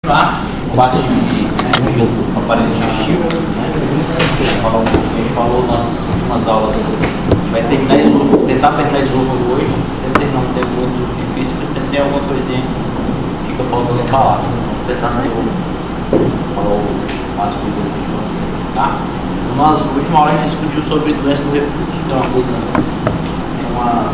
Tá? Parte de aparelho digestivo, né? A gente falou nas últimas aulas, vai terminar esôfago, tentar terminar esôfago hoje, sempre terminar um tempo muito difícil, porque sempre tem alguma coisinha que fica faltando falar. Vamos tentar ser falar o mais possível que a gente consegue, tá? Na última aula a gente discutiu sobre doença do refluxo, que é uma coisa, uma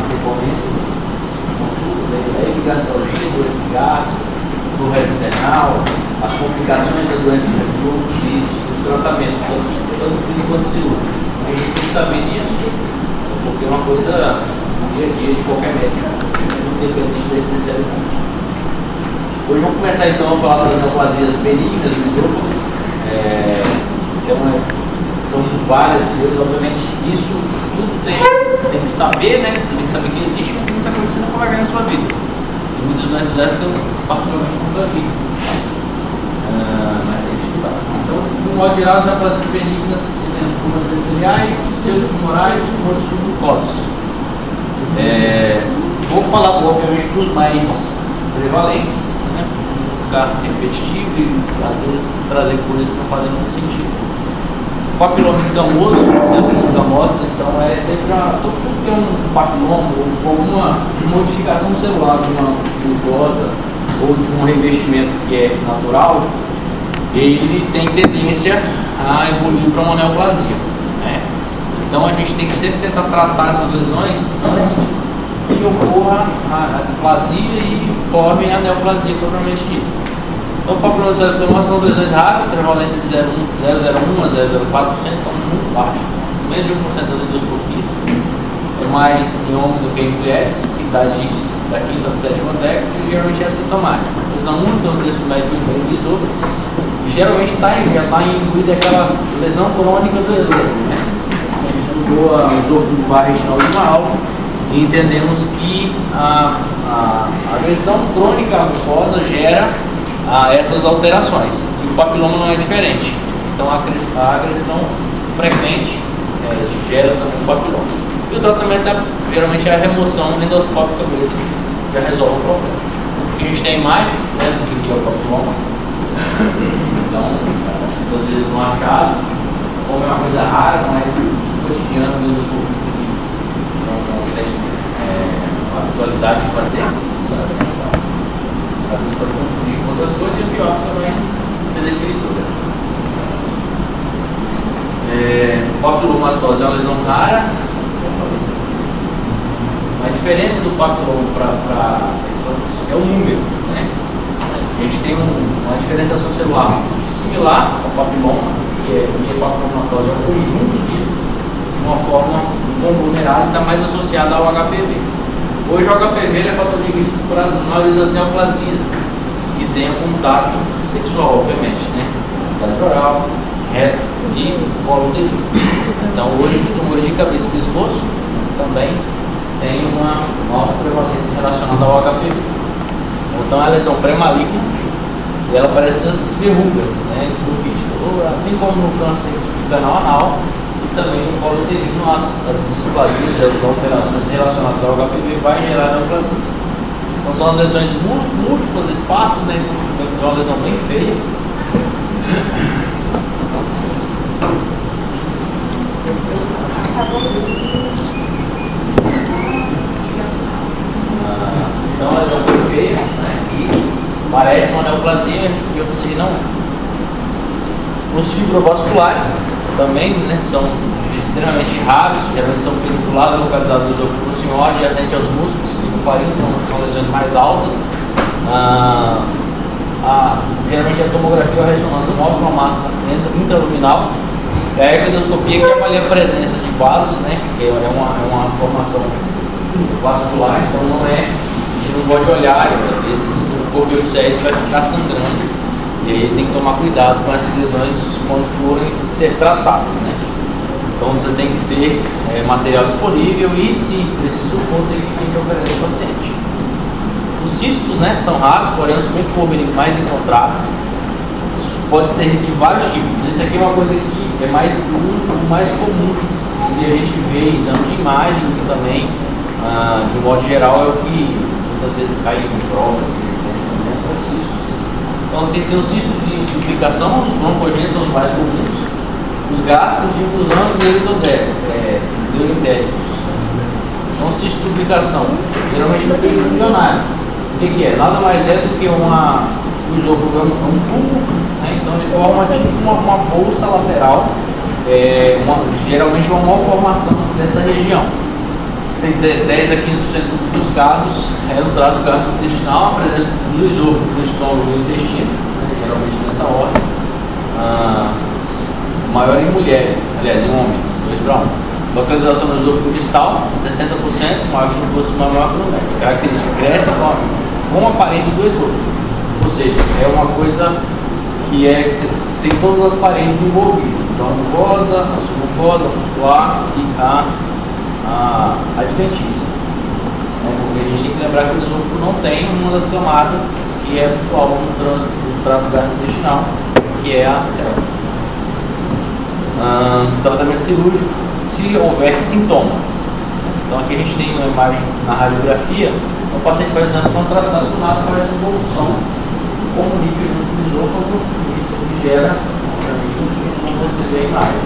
recorrência de consultas, aí gastrologia, dor gástrica, do external, as complicações da doença do refluxo e os tratamentos, tanto clínico quanto cirúrgico. A gente tem que saber disso, porque é uma coisa no dia a dia de qualquer médico, independente da especialidade. Hoje vamos começar então a falar das neoplasias benignas do esôfago. São várias coisas, obviamente, isso tudo você tem que saber, né? Você tem que saber que existe muita coisa que você não vai ganhar na sua vida. E muitas doenças dessas que eu particularmente nunca vi. Mas tem que estudar. Então, de um modo geral, as neoplasias benignas seriam os tumores epiteliais, pseudotumorais e os tumores submucosos. Vou falar, obviamente, dos mais prevalentes, né? Não ficar repetitivo e às vezes trazer coisas que não fazem muito sentido. Papiloma escamoso, células escamosas, então sempre todo mundo tem um papiloma ou alguma modificação celular de uma mucosa ou de um revestimento que é natural, ele tem tendência a evoluir para uma neoplasia, né? Então a gente tem que sempre tentar tratar essas lesões antes que ocorra a displasia e forme a neoplasia propriamente dita. Então, papiloma escamoso são as lesões raras, prevalência de 0,01 a 0,04%, então muito baixo, menos de 1% das endoscopias. É mais em homem do que em mulheres, idade da quinta ou sétima década, e geralmente é assintomático. Lesão única, o preço médio do esôfago, e geralmente já está incluída aquela lesão crônica do esôfago, né? A gente estudou o esôfago de barra retinal de uma aula e entendemos que a agressão crônica à mucosa gera essas alterações, e o papiloma não é diferente. Então a agressão frequente gera também o papiloma. E o tratamento geralmente é a remoção endoscópica mesmo, já resolve o problema. Porque a gente tem a imagem, né, do que é o papiloma. Então, muitas vezes não é achado, como é uma coisa rara, não é cotidiano do endoscopista que não tem a habitualidade de fazer, sabe? Às vezes pode confundir com outras coisas e a biópsia vai ser definitiva. Papilomatose é uma lesão rara. A diferença do papiloma para é o número, né? A gente tem uma diferenciação celular similar ao papiloma, que é a papilomatose é um conjunto disso, de uma forma conglomerada e está mais associada ao HPV. Hoje o HPV é fator de risco para as maioria das neoplasias que tenham contato sexual, obviamente, né? Contato oral, reto e colo uterino. Então hoje os tumores de cabeça e pescoço também têm uma maior prevalência relacionada ao HPV. Então é a lesão pré-maligna e ela parece as verrugas, né? Assim como no câncer de canal anal, também no colo uterino, as displasias, as alterações relacionadas ao HPV vai gerar neoplasia. Então são as lesões múltiplas espaços, né? Então é uma lesão bem feia. Então é uma lesão bem feia, né? E parece uma neoplasia, que eu sei não é. Os fibrovasculares também, né, são extremamente raros, geralmente são pedunculados, localizados no esôfago proximal, adjacente aos músculos clinofarinhos, são lesões mais altas. Geralmente a tomografia ou a ressonância mostra uma massa intraluminal. É a endoscopia que avalia a presença de vasos, né, que é uma formação vascular, então não é, a gente não pode olhar, e às vezes o corpo biopsiário vai ficar sangrando. E aí tem que tomar cuidado com essas lesões quando forem ser tratadas, né? Então você tem que ter material disponível e, se preciso for, tem que operar o paciente. Os cistos, né, são raros, porém os muito mais encontrados. Pode ser de vários tipos. Isso aqui é uma coisa que é mais comum que a gente vê em exame de imagem e também, de um modo geral, é o que muitas vezes cai em provas, né, são cistos. Então, se tem um cisto de duplicação, os broncogênicos são os mais comuns. Os gástricos de inclusão e os neuroentéricos. São cistos de duplicação, geralmente no período embrionário. O que é? Nada mais é do que o esôfago é um tubo, né? Então ele forma tipo uma bolsa lateral, geralmente uma malformação dessa região. Tem 10 a 15% dos casos no trato gastrointestinal, a presença do esôfago, do estômago e do intestino, né? Geralmente nessa ordem. Maior em mulheres, aliás, em homens, 2 para 1. Localização do esôfago distal, 60%, maior que no proximal, maior que no médio. Característica, cresce com a parede do esôfago. Ou seja, é uma coisa que tem todas as paredes envolvidas. Então, a mucosa, a submucosa, a muscular e a adventícia. Porque a gente tem que lembrar que o esôfago não tem uma das camadas que é habitual no trânsito do trato gastrointestinal, que é a célula. Tratamento cirúrgico, se houver sintomas. Então aqui a gente tem uma imagem na radiografia, o paciente faz exame contrastado, do nada aparece uma evolução com o níquel junto do esôfago, e isso gera, obviamente, um susto quando você vê a imagem.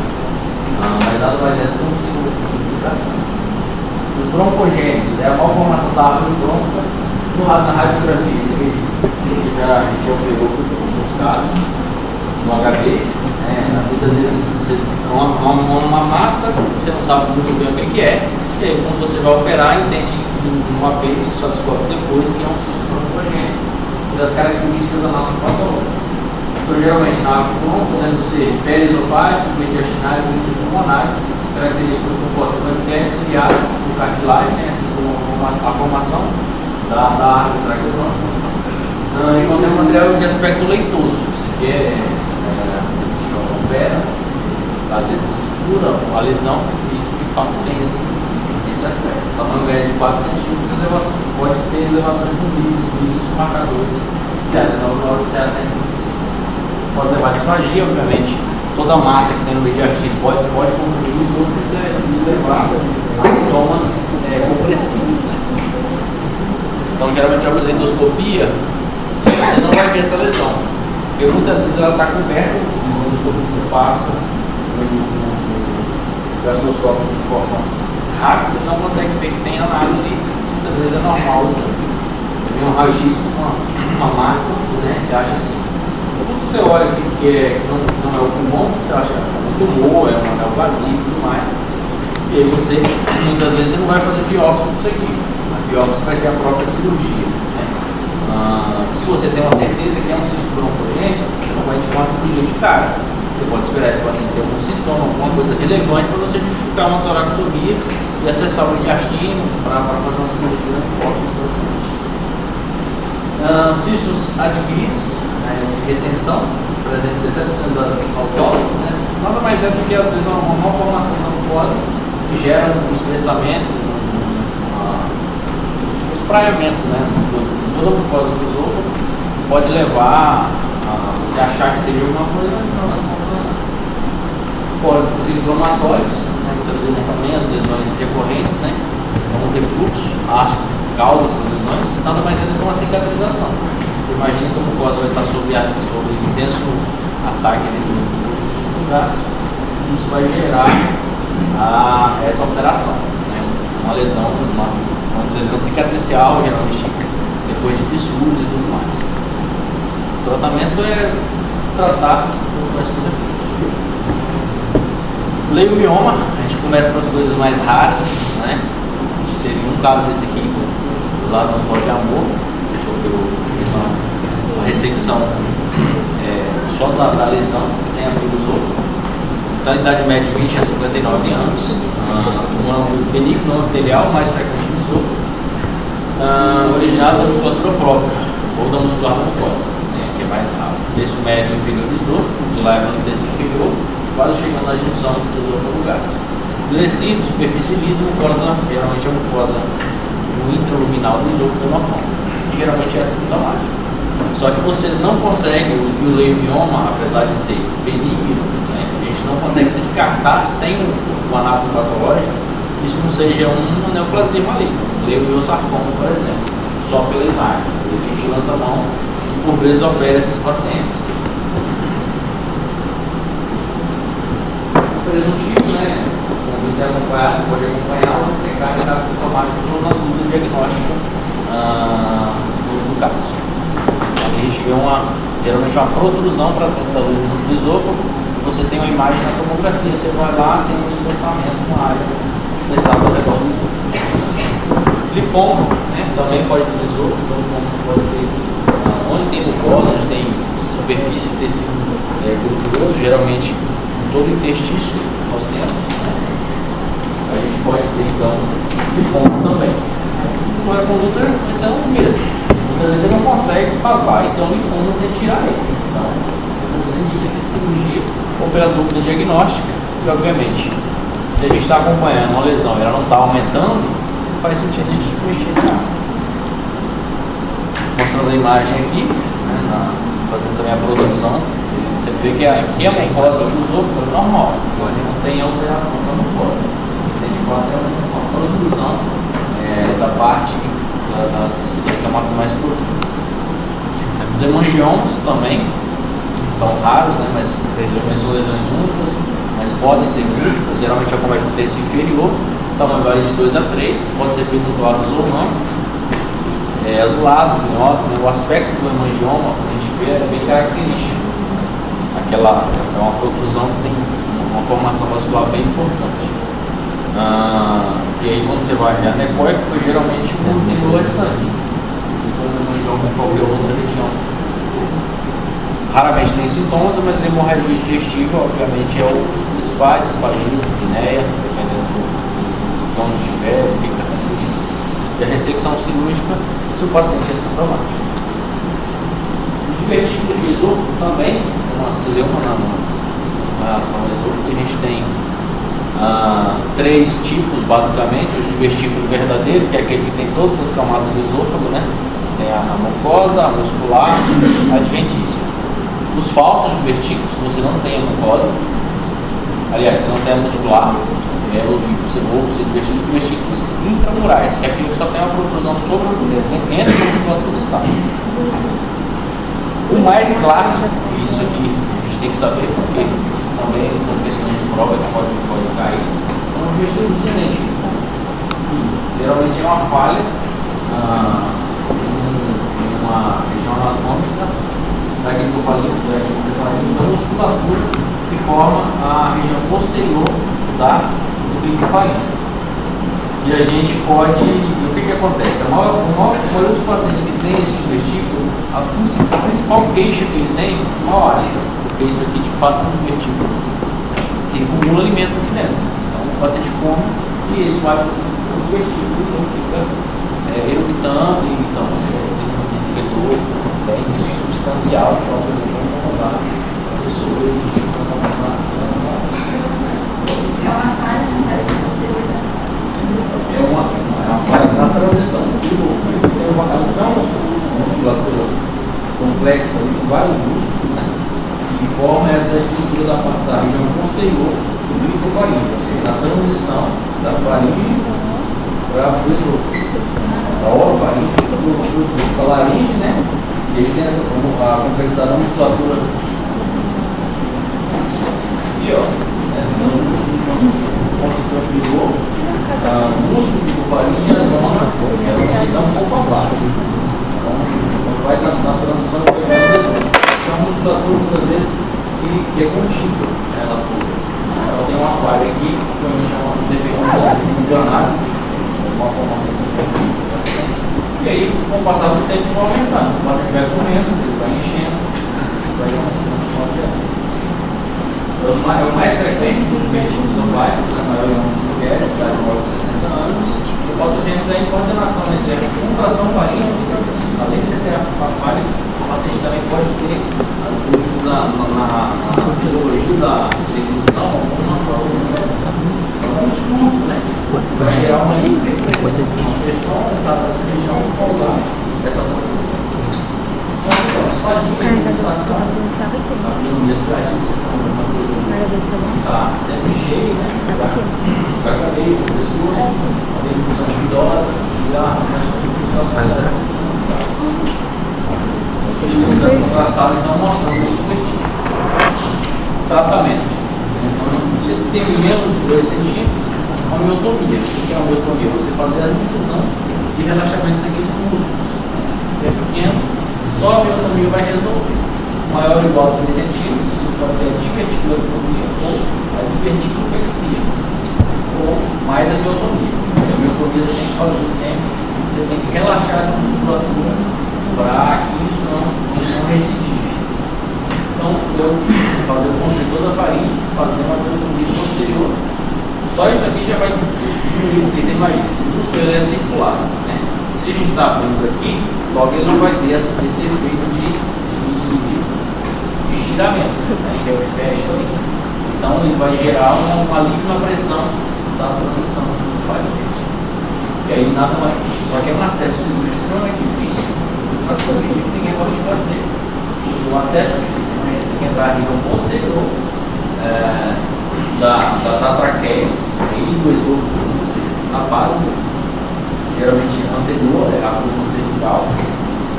Mas nada mais é do que um ciclo de duplicação. Os broncogênicos é a malformação da árvore bronca na radiografia. Isso aqui a gente já operou em alguns casos, no HD. Muitas vezes uma massa, você não sabe muito bem o que é, e aí quando você vai operar, entende no AP, você só descobre depois que é um cisto broncogênico e das características anatomopatológicas. Então, geralmente, na árvore bronca, podendo ser periesofágicos, mediastinais e pulmonares, as características do composto do epitélio ciliar, do cartilagem, né, assim como a formação da árvore traqueotônica. E quando é um material de aspecto leitoso, que opera, às vezes fura a lesão e de fato tem esse aspecto. O tamanho médio de 4 centímetros de elevação, pode ter elevações no líquidos, marcadores, CA19 na hora de CA125. Pode levar a disfagia, obviamente. Toda a massa que tem no meio de artigo pode comprimir os outros e levar a sintomas compressivos. Né? Então, geralmente, ao fazer endoscopia, você não vai ver essa lesão. Porque muitas vezes ela está coberta, quando o endoscopista passa no gastroscópio de forma rápida, não consegue ver que tem nada ali. Muitas vezes é normal. Tem um raio-x com uma massa, né? Você acha assim. Quando você olha que não é o pulmão, você acha que é um tumor, é uma neoplasia e tudo mais. E aí muitas vezes você não vai fazer biópsia disso aqui. A biópsia vai ser a própria cirurgia. Né? Se você tem uma certeza que é um cisto broncogênico, você não vai indicar uma cirurgia de cara. Você pode esperar esse paciente ter algum sintoma, alguma coisa relevante para você justificar uma toracotomia e acessar o mediastino para fazer uma cirurgia forte do paciente. Cistos adquiridos, de retenção, presente em 60% das autópsias, né? Nada mais é do que às vezes uma malformação da mucosa que gera um espessamento, um espraiamento, né? Toda a mucosa do esôfago pode levar a você achar que seja alguma coisa, não, os cólicos inflamatórios, né? Muitas vezes também as lesões recorrentes, né? Como refluxo, ácido, causa dessas lesões, nada mais é do que uma cicatrização. Você imagina que a mucosa vai estar sob intenso ataque do gástrico, e isso vai gerar essa alteração, né? Uma lesão, uma lesão cicatricial, geralmente depois de fissuras e tudo mais. O tratamento é tratar o transtorno refluxo. Leiomioma, a gente começa com as coisas mais raras, né? A gente teve um caso desse aqui, lá no Hospital de Amor, deixa eu fiz uma ressecção só da lesão, sem abrir os outros. Então, a idade média de 20 a 59 anos, um ângulo benigno não epitelial, mais frequente no esôfago, originado da musculatura própria ou da muscular mucosa, né, que é mais raro. Terço médio inferior do esôfago, de lá é no terço inferior, quase chegando à junção do esôfago gástrico. Endurecido, superfície lisa, mucosa, geralmente é mucosa no intraluminal do esôfago é normal. Geralmente é assintomático. Só que você não consegue, o leiomioma, apesar de ser benigno, né, a gente não consegue descartar sem o anátomo patológico, isso não seja uma neoplasia maligna, leiomiosarcoma, por exemplo, só pela imagem. Por isso que a gente lança a mão, por vezes opera esses pacientes. Presuntivo, né? Quando você acompanhar, você pode acompanhar onde você cai em caso sintomático ou na dúvida diagnóstica do caso. A gente vê geralmente uma protrusão para dentro da luz do esôfago. Você tem uma imagem na tomografia, você vai lá, tem um espessamento, uma área expressada ao redor do esôfago. Lipoma, né? Também pode ter esôfago, então você pode ter onde tem mucosa, onde tem superfície de tecido gorduroso, geralmente todo o intestício nós temos, né? A gente pode ter então lipoma também. A conduta vai ser o mesmo. Muitas vezes você não consegue falar, isso é um lipoma, você tirar ele. Então, muitas vezes indica-se cirurgia ou pela dúvida diagnóstica, e obviamente, se a gente está acompanhando uma lesão e ela não está aumentando, faz sentido a gente mexer nela. Mostrando a imagem aqui, né, fazendo também a produção, você vê que aqui a mucosa do esôfago é normal, ele não tem alteração da mucosa. Tem de fazer uma produção da parte das camadas mais profundas. Os hemangiomas também são raros, né, mas são lesões únicas, mas podem ser múltiplas, geralmente acomete no terço inferior, o tamanho varia de 2 a 3, pode ser pedunculosos ou não. Azulados, linhosos, né, o aspecto do hemangioma, quando a gente vê, é bem característico. É uma protrusão que tem uma formação vascular bem importante. E aí quando você vai anecoico, geralmente tem dor de sangue, assim como o hemangioma em qualquer outra região. Raramente tem sintomas, mas a hemorragia digestiva, obviamente, é os principais, faringe, espinéia, dependendo de onde estiver, o que está acontecendo. E a ressecção cirúrgica, se o paciente é sintomático. Os divertículos de esôfago também, uma celeuma na relação ao esôfago, a gente tem 3 tipos, basicamente. O divertículo verdadeiro, que é aquele que tem todas as camadas do esôfago, né? Você tem a mucosa, a muscular, a adventícia. Os falsos divertículos, você não tem a mucosa, aliás, você não tem a muscular, os divertículos intramurais, que é aquilo que só tem uma protrusão sobre o dentro, entra na musculatura e sai. O mais clássico, isso aqui a gente tem que saber, porque também são questões de prova que podem cair, são os divertículos genéticos. Geralmente é uma falha em uma região anatômica daquilo que eu falei, da musculatura que forma a região posterior do brincofaringe. E a gente pode, o que acontece? A maioria dos pacientes que tem esse divertículo, a principal queixa que ele tem é uma ácida, porque isso aqui de fato é um divertículo que acumula alimento aqui dentro. Então o paciente come e isso vai para o divertículo, então fica eructando, e então tem um fedor bem substancial que obviamente vai incomodar a pessoa e passar a tomar. É uma falha na transição do novo. Tem uma musculatura complexa com vários músculos, né, que forma essa estrutura da região posterior do brincofaringe, ou seja, a transição da faringe para o esôfago, da orofaringe para o esôfago, a laringe, né? Ele tem a complexidade da musculatura aqui, ó, essa construtor inferior, o músculo do faringe e a zona está um pouco abaixo. Então, vai na transição do esôfago. É uma musculatura, muitas vezes, que é contínua, né, ela tem uma falha aqui, que a gente chama de defeito embrionário, uma formação muito. E aí, com o passar do tempo, vai aumentando. O paciente vai comendo, ele vai enchendo, vai aumentando. É o mais frequente dos divertículos ováricos, na maioria das mulheres, idade maior de 60 anos. O patogênio é em coordenação entre a inflação faringe e os campos. Além de você ter a falha, o paciente também pode ter, às vezes, na fisiologia da reprodução, um distúrbio, né? Vai gerar uma pressão dessa região causar essa produção. Tá sempre cheio, né? Vai cair o pescoço, a reprodução idosa e a exame contrastado, então, mostrando esse divertículo. Tratamento. Então, você tem menos de 2 centímetros, uma miotomia. O que é uma miotomia? Você fazer a incisão de relaxamento naqueles músculos. É pequeno, só a miotomia vai resolver. Maior ou igual a 2 centímetros, você pode ter a diverticulotomia ou a diverticulopexia, ou mais a miotomia. A miotomia você tem que fazer sempre, você tem que relaxar essa musculatura para que isso não recidive. Então, eu fazer o constritor da faringe, fazer uma miotomia posterior. Só isso aqui já vai diminuir, porque você imagina, esse músculo ele é circular, né? Se a gente está abrindo aqui, logo ele não vai ter esse efeito de estiramento, né? Que é o que fecha ali. Então ele vai gerar um alívio na pressão da transição que faz aqui. E aí nada mais. Só que é um acesso cirúrgico extremamente difícil. Você faz cirurgia que ninguém pode fazer. O acesso é difícil, né? Você tem que entrar aqui no posterior da traqueia e do esôfago, ou seja, na base, geralmente anterior, a coluna cervical,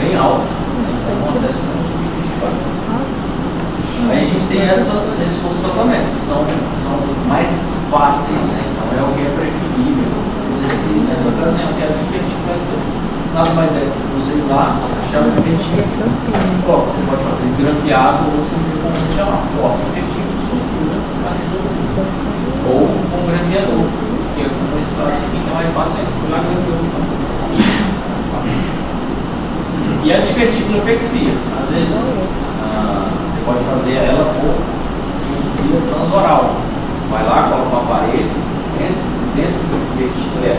bem alta, né? Então é um acesso muito difícil de fazer. Aí a gente tem esses outros tratamentos que são mais fáceis, né? Então é o que é preferível nessa ocasião, que é a diverticulotomia. Nada mais é que você ir lá, achar o divertículo, você pode fazer grampeado ou cirurgia convencional, corta o divertículo, sutura, para resolver. Ou com grampeador, que é como esse caso aqui, que é mais fácil ainda, foi lá grampeador. E a diverticulopexia, às vezes você pode fazer ela por via transoral. Vai lá, coloca um aparelho dentro do divertículo.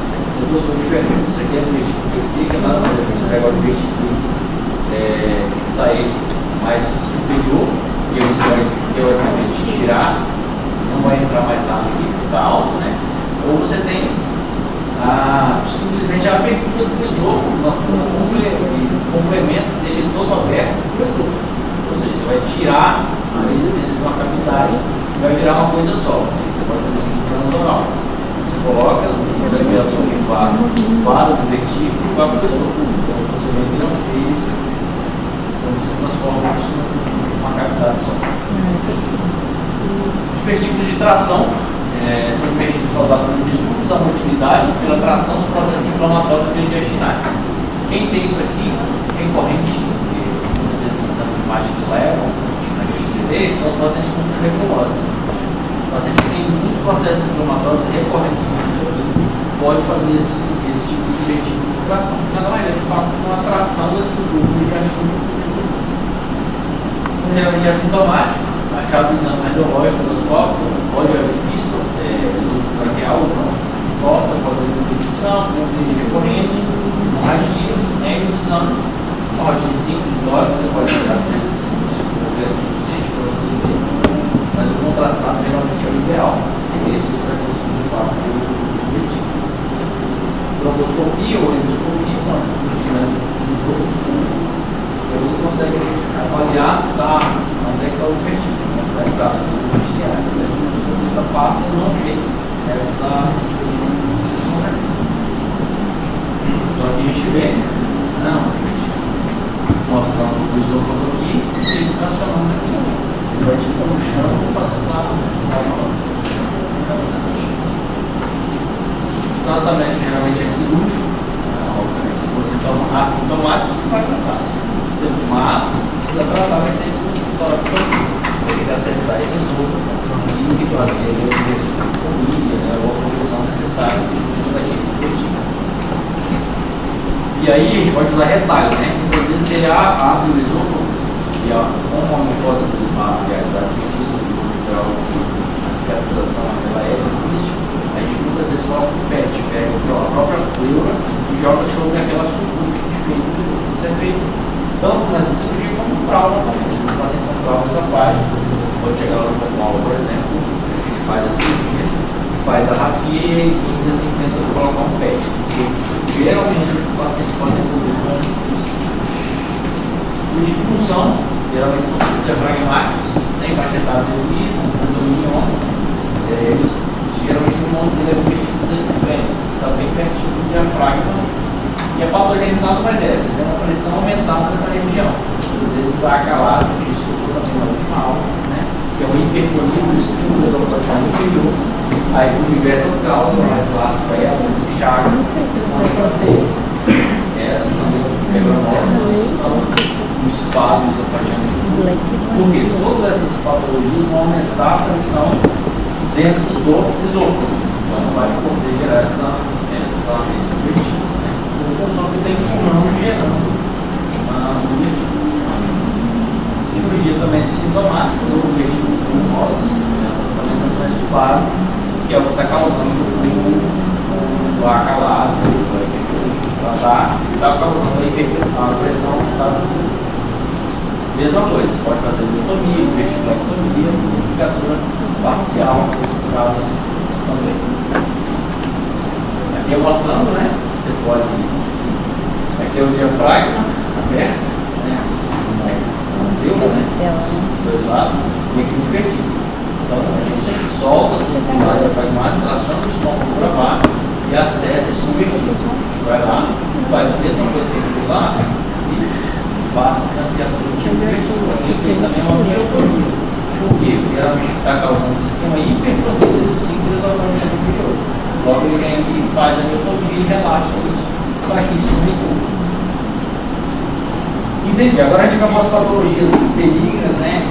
São duas coisas diferentes. Isso aqui é diverticulopexia, que é nada mais, você pega o divertículo, fixar ele mais superior, e aí você vai teoricamente tirar, não vai entrar mais nada aqui, porque está alto, né? Ou você tem simplesmente a abertura do esôfago, complemento, deixa ele todo aberto do esôfago. Ou seja, você vai tirar a resistência de uma cavidade e vai virar uma coisa só. Você pode fazer assim transoral. Você coloca o grampeador que para o divertículo e vai para o esôfago. Então você vai virar um peixe, então você transforma isso numa cavidade só. Os divertículos de tração são divertículos causados por distúrbios da motilidade, pela tração dos processos inflamatórios intestinais. Quem tem isso aqui recorrente, que muitas vezes os exames de imagem que levam na GSTD, são os pacientes com tuberculose. O paciente que tem muitos processos inflamatórios recorrentes, pode fazer esse tipo de divertículo de tração. Nada mais é de fato uma tração da estrutura do intestino. Geralmente é assintomático, achado no exame radiológico endoscópico, pode haver fístula, traqueal ou não, pode haver competição, conflito recorrente, hemorragia, entre os exames, morte de simples, de dólar, você pode achar às vezes, se for ver o suficiente para você ver, mas o contrastado geralmente é o ideal, esse você vai conseguir de fato ver. Broncoscopia ou endoscopia, quando você consegue avaliar se está onde é que está o divertículo, né? Vai estar no judiciário, o endoscopista passa e não vê essa estrutura. Então aqui a gente vê, mostrando o esôfago aqui e ele tracionando aqui. Ele vai tipo no chão, vou fazer nada. O tratamento geralmente é cirúrgico, obviamente se fosse assintomático, você vai tratar. Mas precisa tratar, vai ser tem que acessar esse esôfago e fazer a comida, ou a correção necessária cirúrgica daquele divertículo. E aí a gente pode usar retalho, né? Muitas vezes você abre o esôfago e como a mucosa plasmática, a cicatrização ela é difícil, a gente muitas vezes coloca o PET, pega a própria pleura e joga sobre aquela sutura que a gente fez. Isso é feito tanto nessa cirurgia como no trauma também. O paciente com trauma já faz, pode chegar lá no Paulo, por exemplo, a gente faz a cirurgia, faz a rafia e assim tenta colocar um PET. Geralmente esses pacientes podem evoluir com isso. Os de punção, geralmente são diafragmáticos, sem baixa etapa definida, com milhões. Eles geralmente o nome dele é feito de frente, está bem pertinho do diafragma, E a patogenicidade mais é, você tem uma pressão aumentada nessa região. Às vezes a acalase, que a gente estudou também na última aula, né? Que é o hipertonia do estímulo esofágico inferior. Aí por diversas causas, a mais clássica é a doença de Chagas, essa também é o espasmo esofágico. Porque todas essas patologias vão aumentar a pressão dentro do esôfago. Então vai poder gerar esse divertido, né? Só que tem pulmão gerando cirurgia também sintomática, do divertido pulmoso, tratamento de base, que é o que está causando o acalase, está causando a pressão. Mesma coisa, você pode fazer miotomia, verticulectomia, ficatura parcial nesses casos também. Aqui é mostrando, né? Você pode. Aqui é o diafragma aberto, né? Dois lados, e aqui o vertigo. Então a gente solta o lado diafragmático, traciona o estômago para baixo e acessa esse vertigo. A gente vai lá, faz a mesma coisa que a gente fez lá e passa para a criatura. Ele fez também uma miotomia. Por quê? Porque ela está causando isso aqui, uma hipertrofia dos esfíncteres esofágicos inferior. Logo ele vem aqui, faz a miotomia e relaxa isso para que isso não recua. Entendi. Agora a gente vai para as patologias benignas, né?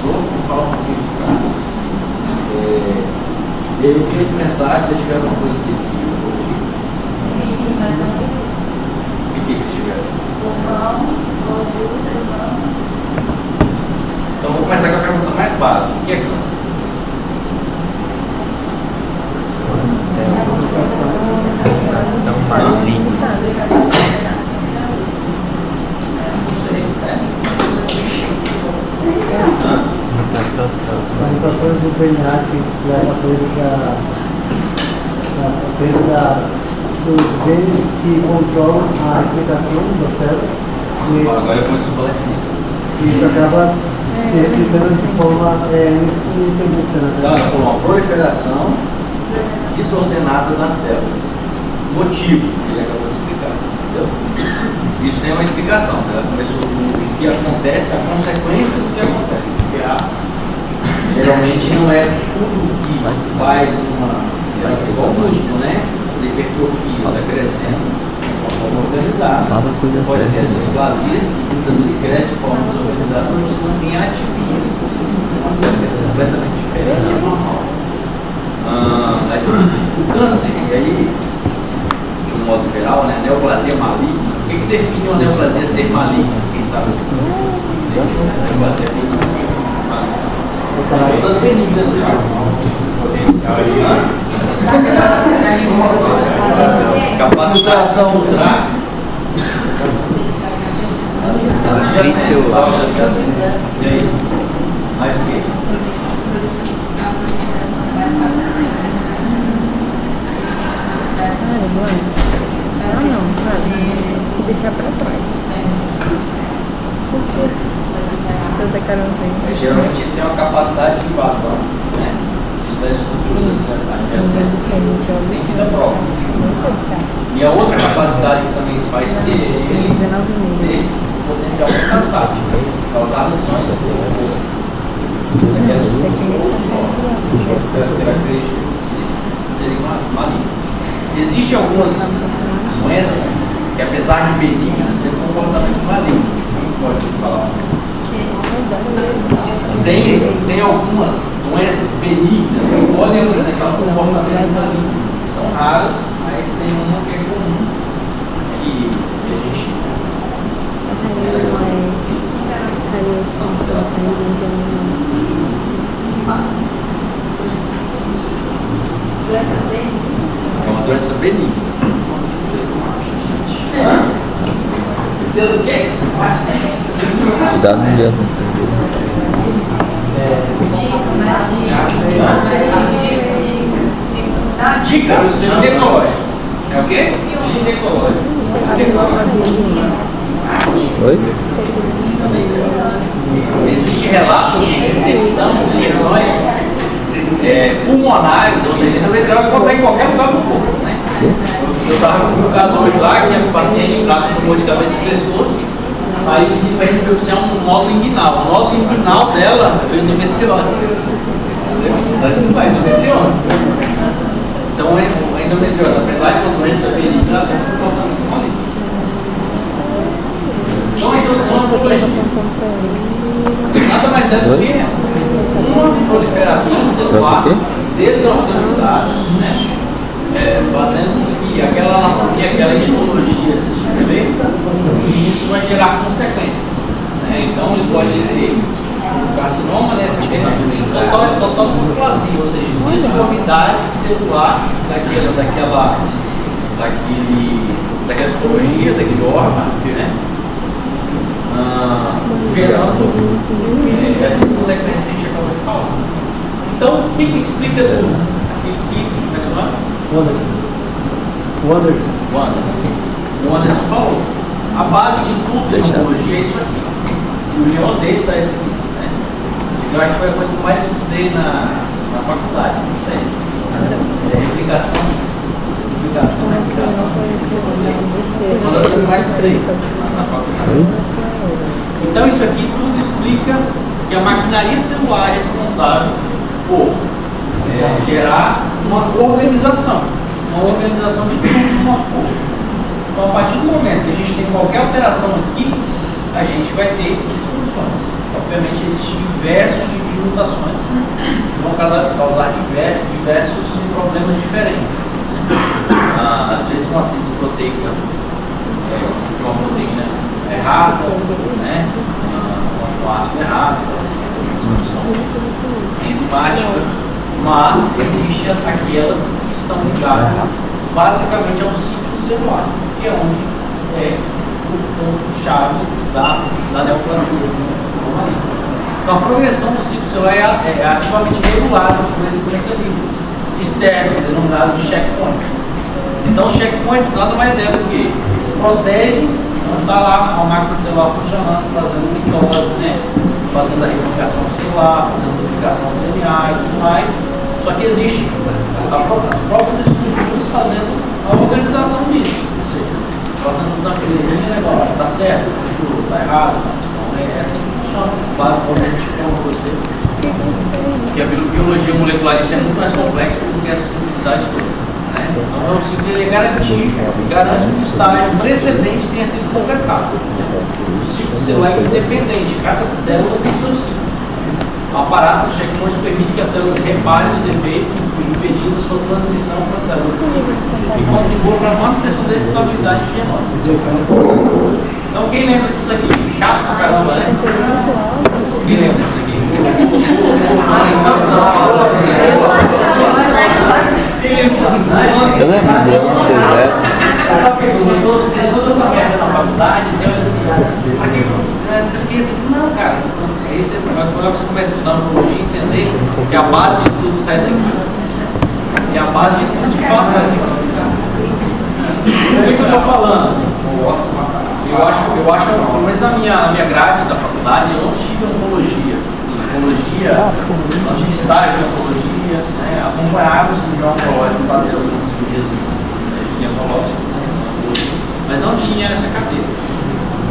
Vamos falar um pouquinho de câncer. Eu queria começar, se tiver alguma coisa que corrigir. O que tiver? Então vou começar com a pergunta mais básica. O que é câncer? São malignos. Mutação de células Mutações do DNA que leva a perda dos genes que controlam a replicação das células. Agora eu começo a falar difícil. Isso acaba se replicando de forma ininterrupta. Então, ela falou uma proliferação desordenada das células. Motivo, que ele acabou de explicar. Entendeu? Isso tem uma explicação. Ela começou com o que acontece, a consequência do que acontece. Geralmente não é tudo que faz igual o músculo, né? As hipertrofias está crescendo de uma forma organizada. Você pode ter as displasias que muitas vezes crescem de forma desorganizada, mas você não tem atipias, você tem uma célula completamente diferente, é normal. Mas o câncer, e aí, de um modo geral, né? Neoplasia maligna. O que define uma neoplasia ser maligna? Quem sabe assim? Neoplasia maligna. Todas benignas do capacidade de filtrar e aí? Mais o quê? Te deixar pra trás. Geralmente ele tem uma capacidade de invasão, né? Das estruturas adjacentes. Tem vida própria. E a outra capacidade que também faz ser ele ser potencial metastático, causar lesões da célula. Características de serem malignas. Existem algumas doenças que, apesar de benignas, têm um comportamento maligno. Quem pode falar? Tem algumas doenças benignas que podem apresentar um comportamento maligno. São raras, mas tem uma que é comum, que a gente é uma doença benigna. Isso é do quê? Cuidado no dedo. Dicas ginecológicas. É o quê? Ginecológico. Oi? Existe relato de ressecção de lesões pulmonares, ou seja, endometriose pode estar em qualquer lugar do corpo, né? Eu estava no caso hoje lá, que a paciente trata com dor de cabeça e pescoço. Aí ele disse para a gente que é um nódulo inguinal. O nódulo inguinal dela é endometriose. Está escrito lá, endometriose. Então, a endometriose, apesar de uma doença benigna, ela tem um comportamento maligno. Então, a introdução à oncologia nada mais é do que uma proliferação celular desorganizada, né? Fazendo com que aquela anatomia, aquela histologia se subverta e isso vai gerar consequências, né? Então ele pode ter carcinoma, né? Total displasia, ou seja, disformidade celular daquela histologia, daquele órgão, né? Gerando essas consequências que a gente acabou de falar. Então, o que explica tudo? Como é que chama? O Anderson falou. A base de tudo da oncologia é isso aqui. Cirurgia odeia estudar isso aqui, né? Eu acho que foi a coisa que eu mais estudei na faculdade, não sei. Replicação. Uma das coisas que eu mais estudei na faculdade. Então isso aqui tudo explica que a maquinaria celular é responsável por gerar uma organização de tudo no nosso corpo. Então, a partir do momento que a gente tem qualquer alteração aqui, a gente vai ter disfunções. Obviamente, existem diversos tipos de mutações que vão causar diversos problemas diferentes. Às vezes, uma síntese proteica uma proteína errada, né? Um ácido errado, enzimática, mas existem aquelas que estão ligadas basicamente ao ciclo celular, que é onde é o ponto-chave da neoplasia. Então, a progressão do ciclo celular é ativamente regulada por esses mecanismos externos, denominados de checkpoints. Então, os checkpoints nada mais é do que eles protegem quando está lá a máquina celular funcionando, fazendo mitose, né? Fazendo a replicação celular, fazendo a duplicação do DNA e tudo mais. Só que existe as próprias estruturas fazendo a organização disso. Ou seja, colocando tudo na fileirinha, agora está certo, está errado. Então é assim que funciona. Basicamente, eu falo para você que a biologia molecular é muito mais complexa do que essa simplicidade toda. Né? Então o ciclo ele garante que o estágio precedente tenha sido completado. O ciclo celular é independente, cada célula tem o seu ciclo. O aparato de checkpoints permite que as células reparem os defeitos, impedindo a sua transmissão para as células vivas e contribua para a manutenção da estabilidade genômica. Então quem lembra disso aqui? Chato pra caramba, né? Quem lembra disso aqui? Eu lembro, sabe o que eu gostou dessa merda na faculdade? Você olha assim, aqui, você pensa, não, cara, aí você começa a estudar oncologia e entender que a base de tudo sai daqui. E a base de tudo de fato sai daqui. O que eu estou falando? Eu acho, pelo menos na minha grade da faculdade, eu não tive oncologia. Assim, oncologia, não tive estágio de oncologia, né? Acompanhava o cirurgião oncológico fazendo algumas cirurgias ginecológicas, né? Mas não tinha essa cadeira.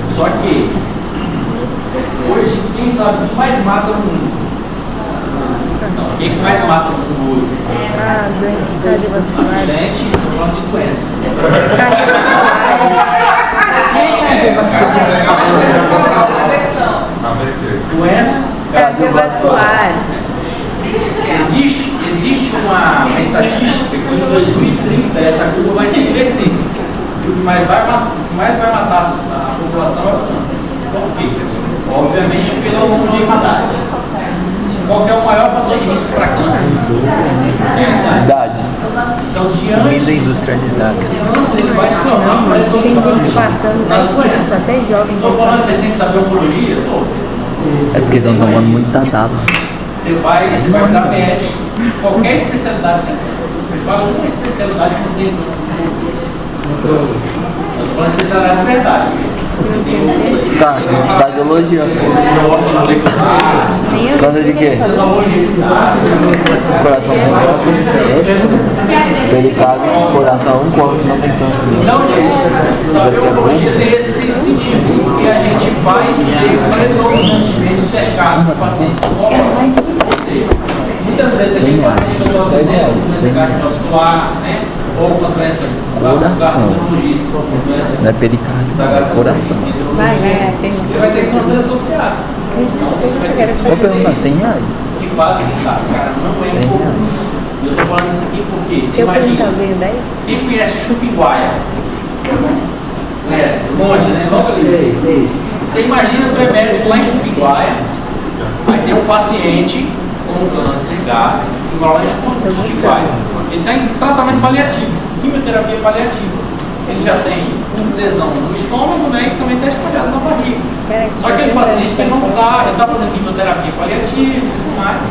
Só que hoje, quem sabe o que mais mata no mundo? Não, quem mais mata no mundo hoje? Doença cardiovascular. Acidente, estou falando de doença. Doenças cardiovasculares. Existe uma estatística que em 2030 essa curva vai se inverter. E o que mais vai matar a população é o câncer. Por quê? Obviamente pela longevidade. Qual que é o maior fator de risco para câncer? É a idade. Então, diante comida industrializada. o câncer ele vai se tornar Tem gente matando nas doenças. até jovem. Estou falando que vocês têm que saber oncologia? É porque eles estão tomando muito tadado. Você vai virar médico, qualquer especialidade tem câncer. Ele fala uma especialidade que não tem câncer. Eu estou falando especialidade de verdade. Cardiologia. causa de quê? Coração tem câncer, delicado, coração um corpo não tem câncer. Então, gente, saber a oncologia tem esse sentido, que a gente vai ser predominantemente cercado com pacientes com muitas vezes aquele paciente que eu estou atendendo, com doença cardiovascular, né? Ou com a doença gastroenterologista, não é pericárdio, é coração. ele vai ter câncer associado. Então, você vai ter Vou perguntar, R$100? que fazem, cara, não é pouco. E eu estou falando isso aqui porque, você imagina, quem conhece Chupinguaia? Conhece? Um monte, né? Logo ali. Você imagina que tu é médico lá em Chupinguaia, aí tem um paciente com câncer gástrico, que vai lá em Chupinguaia. Ele está em tratamento paliativo, quimioterapia paliativa. Ele já tem lesão no estômago, né, e também está espalhado na barriga. Só que aquele paciente ele não está, ele está fazendo quimioterapia paliativa e tudo mais.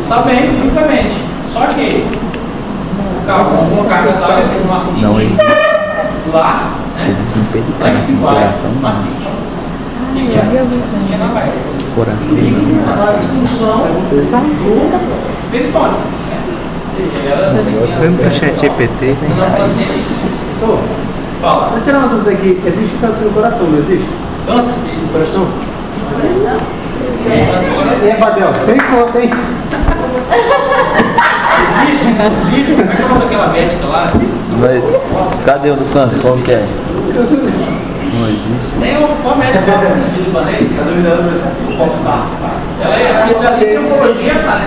Está bem, fisicamente. Só que o cara com uma carga d'água fez uma cinta lá, né? Existe um pericárdio, coração não. E aqui é assim, é na barriga. Coração E a disfunção do peritônio. Vendo pro chat GPT. Fala. Só tirar uma dúvida aqui, existe câncer no coração, não existe? Câncer? Coração? E aí, Badel, sem conta, hein? Existe, inclusive, como é que é o nome daquela médica lá? Mas, cadê o do câncer? Qual que é? Não existe. Tem uma médica lá no libanês, o Foxstar. Ela é especialista em oncologia, sabe?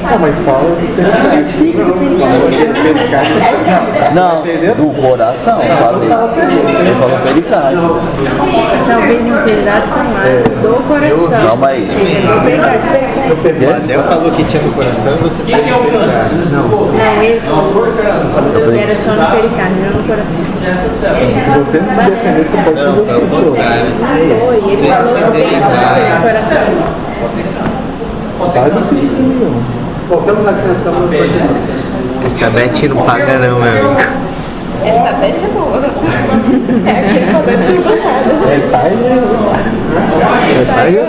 Ah, mas fala. Não, do coração, eu falei. Ele falou pericárdio. Talvez não seja das camadas do coração. Calma aí. Seja do pericárdio. O Adel falou que tinha no coração e você O que é o câncer? Não, ele É uma proliferação. era só no pericárdio, não no coração. Certa célula. Se você não se defender, você pode Não, fazer foi o o contrário. Não foi, ele falou que tem câncer no coração. Pode ter câncer. Pode ter Faz câncer. assim, Voltamos na criação do Essa Beth não paga não, meu amigo. Essa Beth é boa. É aquele problema do bancada. É pai e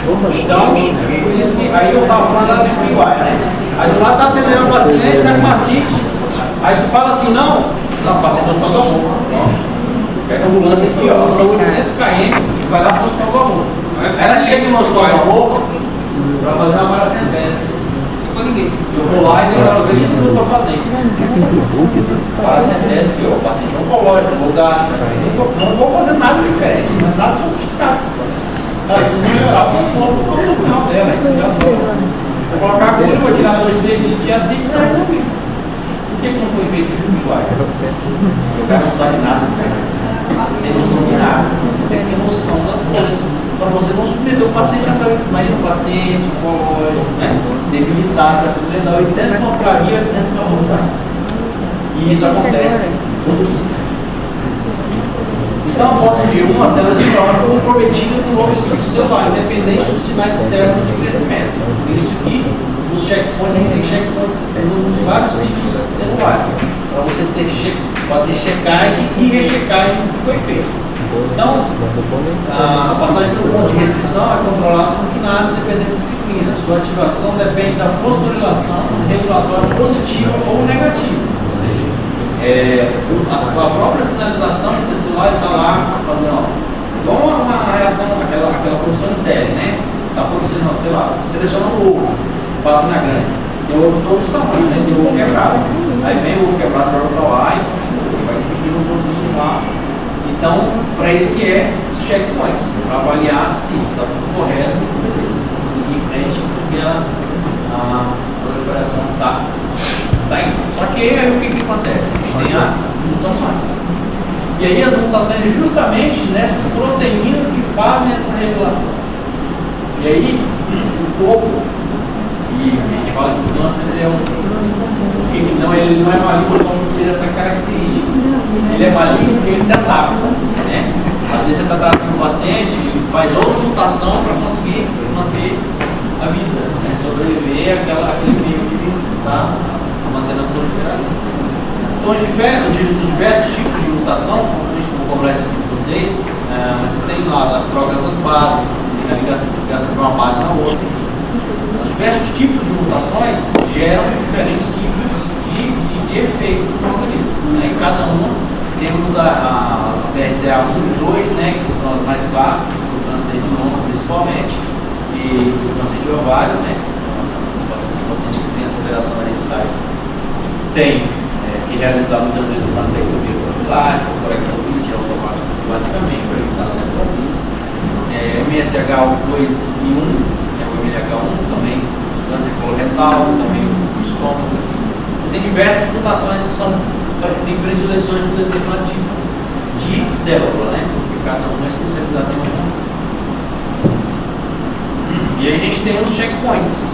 Então, por isso que aí eu estava falando lá do Chupinguaia, né? Aí do lado tá atendendo um paciente, está com macite. Aí tu fala assim, não, o paciente do hospital do amor. Pega a ambulância aqui, ó, 800 km, e vai lá para o hospital do amor. Aí ela chega no hospital do amor para fazer uma paracentese. Eu vou lá e demoro 20 minutos para fazer. Paracentese, porque o paciente é oncológico, vou gastar. Não vou fazer nada diferente, não é nada sofisticado esse paciente. Ela precisa melhorar o conforto abdominal dela, a respiração. Vou colocar a agulha, vou tirar sua esterilite e assim vai resolver. Por que não foi feito o Chupinguaia? O cara não sabe nada, não tem noção de nada. Você tem que ter noção das coisas. Para você não submeter o paciente a estar. Imagina um paciente oncológico, né? Debilitado, você vai fazer dar 800 para mim, 800 para voltar. E isso acontece. Então, pode ter uma célula celular comprometida no novo ciclo celular, independente dos sinais externos de crescimento. Por isso que os checkpoints, a gente tem checkpoints em vários ciclos celulares, para você fazer checagem e rechecagem do que foi feito. Então, a passagem do ponto de restrição é controlada por quinase dependente de disciplina. Sua ativação depende da fosforilação regulatória positiva ou negativa. Ou seja, a própria sinalização intracelular está lá fazendo, igual uma reação, aquela produção de série, né? Está produzindo, sei lá, selecionando o ovo, passa na grande. Tem ovos de todos os tamanhos, né? Tem ovo quebrado, aí vem o ovo quebrado, joga para lá e continua, vai dividindo os ovinhos lá. Então, para isso que é os checkpoints, para avaliar se está tudo correto, seguir em frente, porque a proliferação está indo. Só que aí o que acontece? A gente tem as mutações. E aí as mutações é justamente nessas proteínas que fazem essa regulação. E aí o corpo, e a gente fala que o câncer ele não é maligno só por ter essa característica. Ele é maligno porque ele se ataca, né? Às vezes você está tratando um paciente, ele faz outra mutação para conseguir manter a vida, né? Sobreviver àquele meio que ele está mantendo a proliferação. Então, os diversos tipos de mutação, a gente não vou cobrar isso aqui com vocês, mas você tem lá as trocas das bases, tem a ligação de uma base na outra, enfim. Os diversos tipos de mutações geram diferentes tipos de efeitos no organismo, né? Em cada uma temos a BRCA1 e 2, né, que são as mais clássicas, para o câncer de mama principalmente, e o câncer de ovário, né, os pacientes que têm essa alteração hereditária têm que realizar muitas vezes uma mastectomia profilática, corectomia, automática profilaticamente, para evitar as neoplasias. MSH2 e 1, o MLH1 também, câncer coloretal, também o estômago, enfim. Tem diversas mutações que têm predileções por determinado tipo de célula, né? Porque cada um é especializado em uma. E aí a gente tem os checkpoints.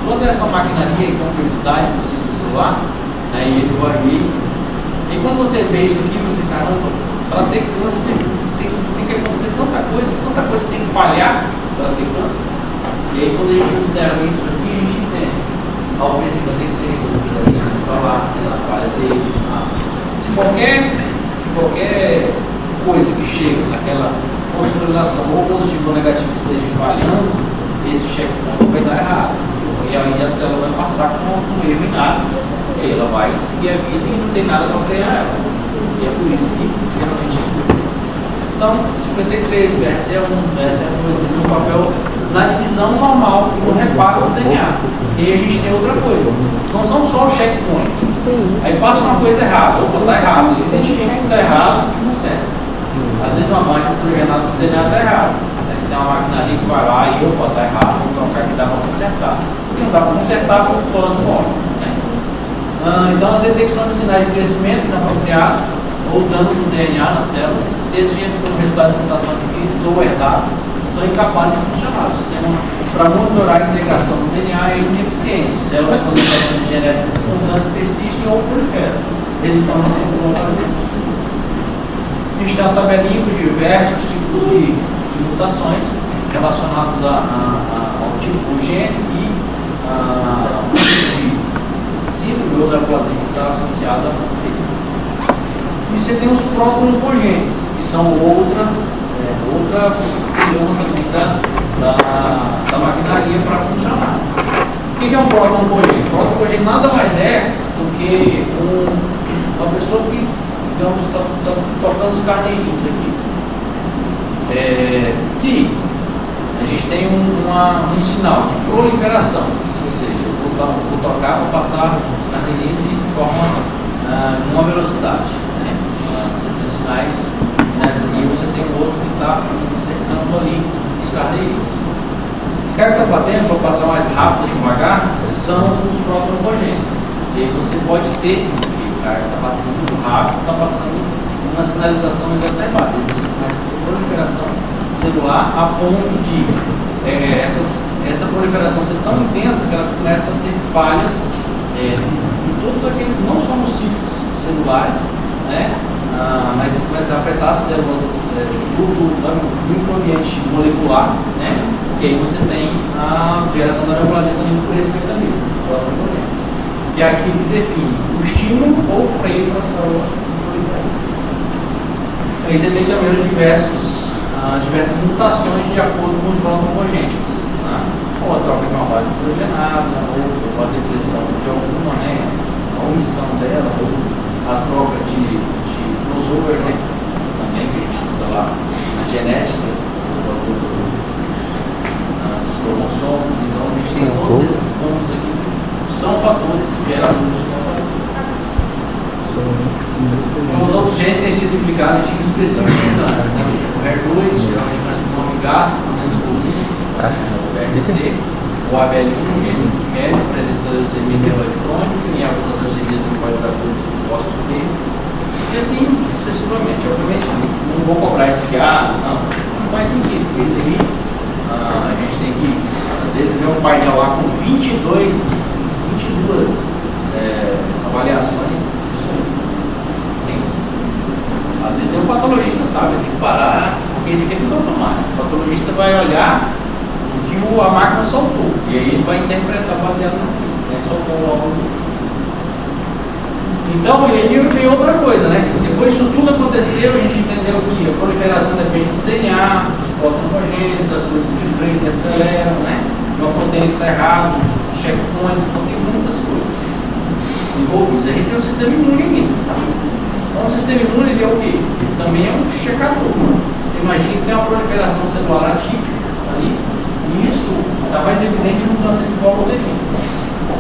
Toda essa maquinaria e complexidade do ciclo celular, né, e ele vai vir. E quando você vê isso aqui, você, caramba, para ter câncer tem que acontecer tanta coisa tem que falhar para ter câncer. E aí quando a gente observa isso aqui, a gente tem ao princípio tem três coisas que falar, na falha dele. Se qualquer coisa que chega naquela fosforilação ou positivo ou negativo que esteja falhando, esse checkpoint vai dar errado. E aí a célula vai passar com um erro inato, e aí ela vai seguir a vida e não tem nada para frear ela. E é por isso que geralmente isso. Então, 53, BRCA1, BRCA2 no papel na divisão normal e no reparo do DNA. E aí a gente tem outra coisa. Não são só os checkpoints. Aí passa uma coisa errada, opa, está errado. Ele identifica que está errado e não serve. Às vezes uma máquina nitrogenada do DNA está errada. Aí você tem uma maquinaria que vai lá e opa, está errado, vamos trocar que dá para consertar. Porque não dá para consertar porque o close morre. Então a detecção de sinais de crescimento inapropriado ou dano do DNA nas células, se esses genes como resultado de mutação adquiridas ou herdadas, são incapazes de funcionar. O sistema para monitorar a integração do DNA é ineficiente. Células com mutações genéticas espontâneas persistem ou proliferam, resultando em globalizações. A gente tem uma tabelinha com diversos tipos de mutações relacionados ao tipo do gene e ao tipo de síndrome ou neoplasia que está associada a ele. E você tem os proto-oncogenes, que são outra cilhona também da maquinaria para funcionar. O que é um proto-oncogene? O proto-oncogene nada mais é do que uma pessoa que, digamos, está tocando os carneirinhos aqui. Se a gente tem um sinal de proliferação, ou seja, eu vou tocar, vou passar os carneirinhos de forma numa velocidade, né? Tem sinais nessa linha, você tem um outro que está secando ali os carneirinhos. Os caras que estão batendo para passar mais rápido e devagar são os proto-oncogenes. E aí você pode ter o cara que está batendo muito rápido, está passando uma sinalização exacerbada. E você começa a ter proliferação celular a ponto de essa proliferação ser tão intensa que ela começa a ter falhas em todos aqueles, não só nos ciclos celulares, né, mas começa a afetar as células do microambiente molecular, né, e aí você tem a geração da neoplasia também por esse mecanismo, os proto-oncogenes, que é aquilo que define o estímulo ou o freio para a célula se proliferar. Aí você tem também as diversas mutações de acordo com os proto-oncogenes, né? Ou a troca de uma base nitrogenada, ou a depressão de alguma, né, a omissão dela, ou a troca de crossover, né, também que a gente estuda lá na genética dos cromossomos. Então a gente tem todos esses pontos aqui que são fatores geradores de neoplasia. Então, os outros genes têm sido implicados em tipos específicos de mudança, né? O HER2, geralmente mais o nome gastro, menos comum, o BRC, o ABL1, o gene médio, apresenta leucemia mieloide crônica, em algumas leucemias linfóides agudas e linfócitos B, e assim sucessivamente. Obviamente, não vou cobrar isso aqui, não faz sentido, porque isso aí a gente tem que, às vezes, ver um painel lá com 22 avaliações. Às vezes tem um patologista, sabe, tem que parar, porque isso aqui é tudo automático. O patologista vai olhar o que a máquina soltou, e aí ele vai interpretar baseado naquilo, né? Soltou algo. Então, e aí vem outra coisa, né? Depois disso tudo aconteceu, a gente entendeu que a proliferação depende do DNA, dos protoncogênios, das coisas que freiam e aceleram, né? De uma proteína que está errada, os checkpoints, então tem muitas coisas envolvidas. A gente tem o sistema imune aqui. Então o sistema imune ele é o quê? Ele também é um checador. Você imagina que tem uma proliferação celular atípica ali, e isso está mais evidente no câncer de colo uterino,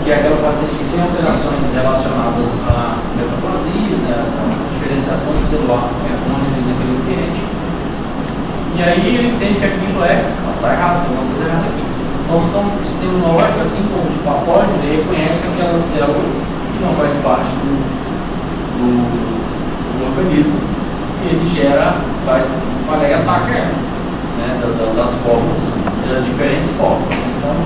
que é aquela paciente que tem alterações relacionadas às metaplasias, né, à diferenciação do celular errôneo naquele ambiente. E aí ele entende que aquilo está errado, tem uma coisa errada aqui. Então o sistema imunológico, assim como os patógenos, ele reconhece aquela célula que não faz parte do organismo e ele fala e ataca ela, né, das formas, das diferentes formas. Então,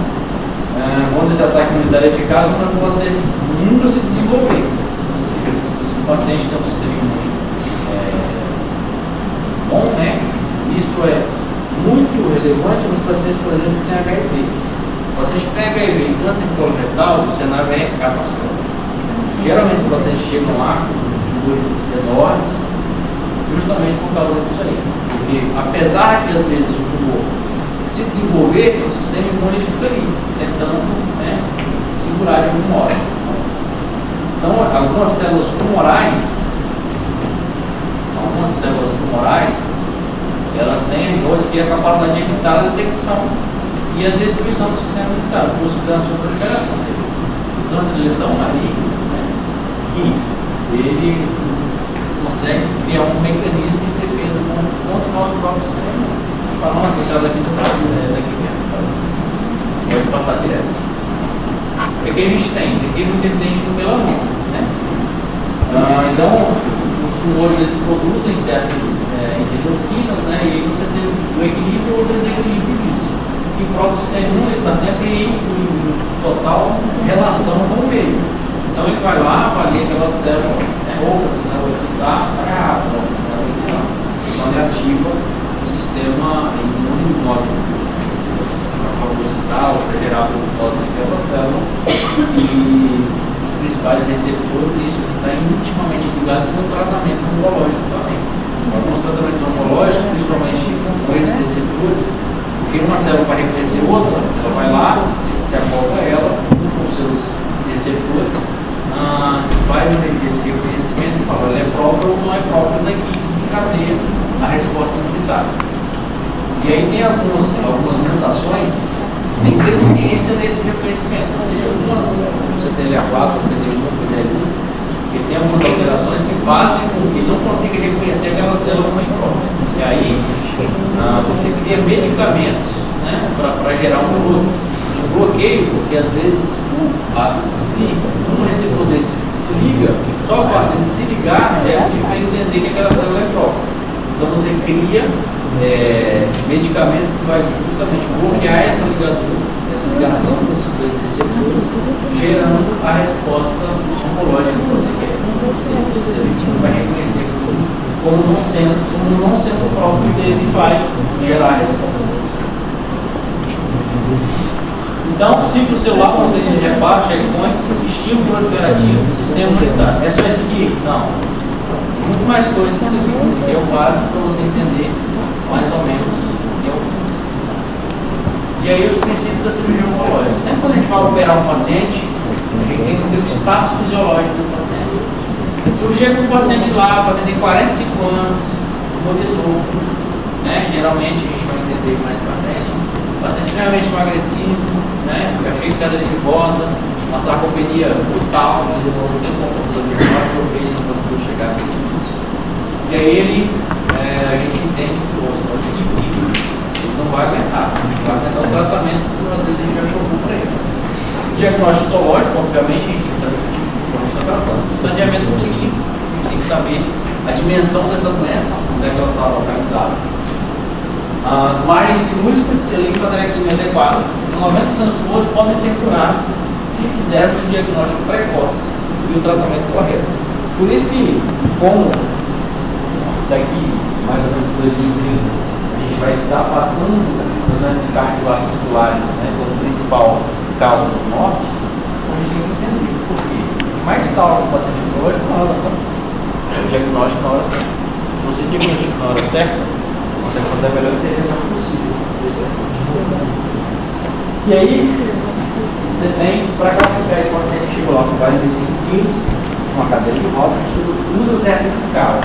quando esse ataque imunitário é eficaz, não vai você nunca se desenvolver. Se o paciente tem um sistema imune bom, né? Isso é muito relevante nos pacientes, por exemplo, que têm HIV. O paciente que tem HIV e câncer de colo retal, o cenário é catastrófico. Geralmente, os pacientes chegam lá com dores enormes, justamente por causa disso aí. Porque, apesar de, às vezes, o tumor se desenvolver, o sistema imune fica ali, tentando, né, segurar de algum modo. Então, algumas células tumorais, elas têm a capacidade de evitar a detecção e a destruição do sistema imunitário, considerando a sua proliferação. Ou seja, o câncer ele é tão maligno, né, que ele consegue criar um mecanismo de defesa contra o nosso próprio sistema imune. Fala, nossa, essa célula daqui não está daqui mesmo, pode passar direto. O que a gente tem? Isso aqui é muito evidente no melanoma, né? Então, os tumores eles produzem certas interleucinas, né? E aí você tem o equilíbrio ou o desequilíbrio disso. E o próprio sistema imune está sempre em total relação com o meio. Então ele vai lá, avalia aquela célula, ou essa célula está errada, então ele ativa o sistema imunológico para fagocitar ou para gerar a glucose naquela célula e os principais receptores, isso está intimamente ligado com o tratamento oncológico também. Alguns tratamentos oncológicos, principalmente com esses receptores, porque uma célula vai reconhecer outra, ela vai lá, se acopla a ela com os seus receptores, faz esse reconhecimento e fala, ela é própria ou não é própria, daqui desencadeia a resposta imunitária. E aí tem algumas mutações que têm deficiência nesse reconhecimento, ou seja, algumas, o CTLA4, o PD1, o PD1, que tem algumas alterações que fazem com que não consiga reconhecer aquela célula como própria. E aí você cria medicamentos, né, para gerar um bloqueio, porque às vezes se um receptor desse se liga, só o fato de se ligar é para entender que aquela célula é própria. Então você cria medicamentos que vai justamente bloquear essa ligação desses dois receptores, gerando a resposta oncológica que você quer. O sistema imune vai reconhecer como não sendo próprio dele e vai gerar a resposta. Então, ciclo celular, proteína de reparo, checkpoints, estímulo proliferativo, sistema imunitário. É só isso aqui? Não. Muito mais coisas que você tem. Isso aqui é o básico para você entender mais ou menos o que é o que. E aí os princípios da cirurgia oncológica. Sempre quando a gente vai operar um paciente, a gente tem que ter o status fisiológico do paciente. Se eu chego com um paciente lá, o paciente tem 45 anos, tumor de esôfago, né? Geralmente a gente vai entender mais para frente. Paciente extremamente emagrecido, né? Já cheio de cadeira de roda, uma sarcopenia brutal, né? Demorou um tempo para fazer o diagnóstico, eu fiz, não conseguiu chegar a isso. E aí a gente entende que o paciente ele não vai aguentar, vai aguentar o tratamento, porque às vezes a gente vai jogar para ele. O diagnóstico histológico, obviamente, a gente tem que saber que tipo de está tratando. O estadiamento clínico, a gente tem que saber a dimensão dessa doença, onde é que ela está localizada. As margens cirúrgicas, se a linfadenectomia adequada, 90% dos tumores podem ser curados se fizermos o diagnóstico precoce e o tratamento correto. Por isso que, como daqui mais ou menos 2030, a gente vai estar passando as doenças cardiovasculares, né, como principal causa de morte, a gente tem que entender por quê. O que mais salva o paciente oncológico é o diagnóstico na hora certa. Se você diagnostica na hora certa, você consegue fazer a melhor intervenção possível desse paciente. E aí, você tem, para classificar esse paciente que chegou lá com 45 quilos, uma cadeira de roda, a gente usa certas escalas.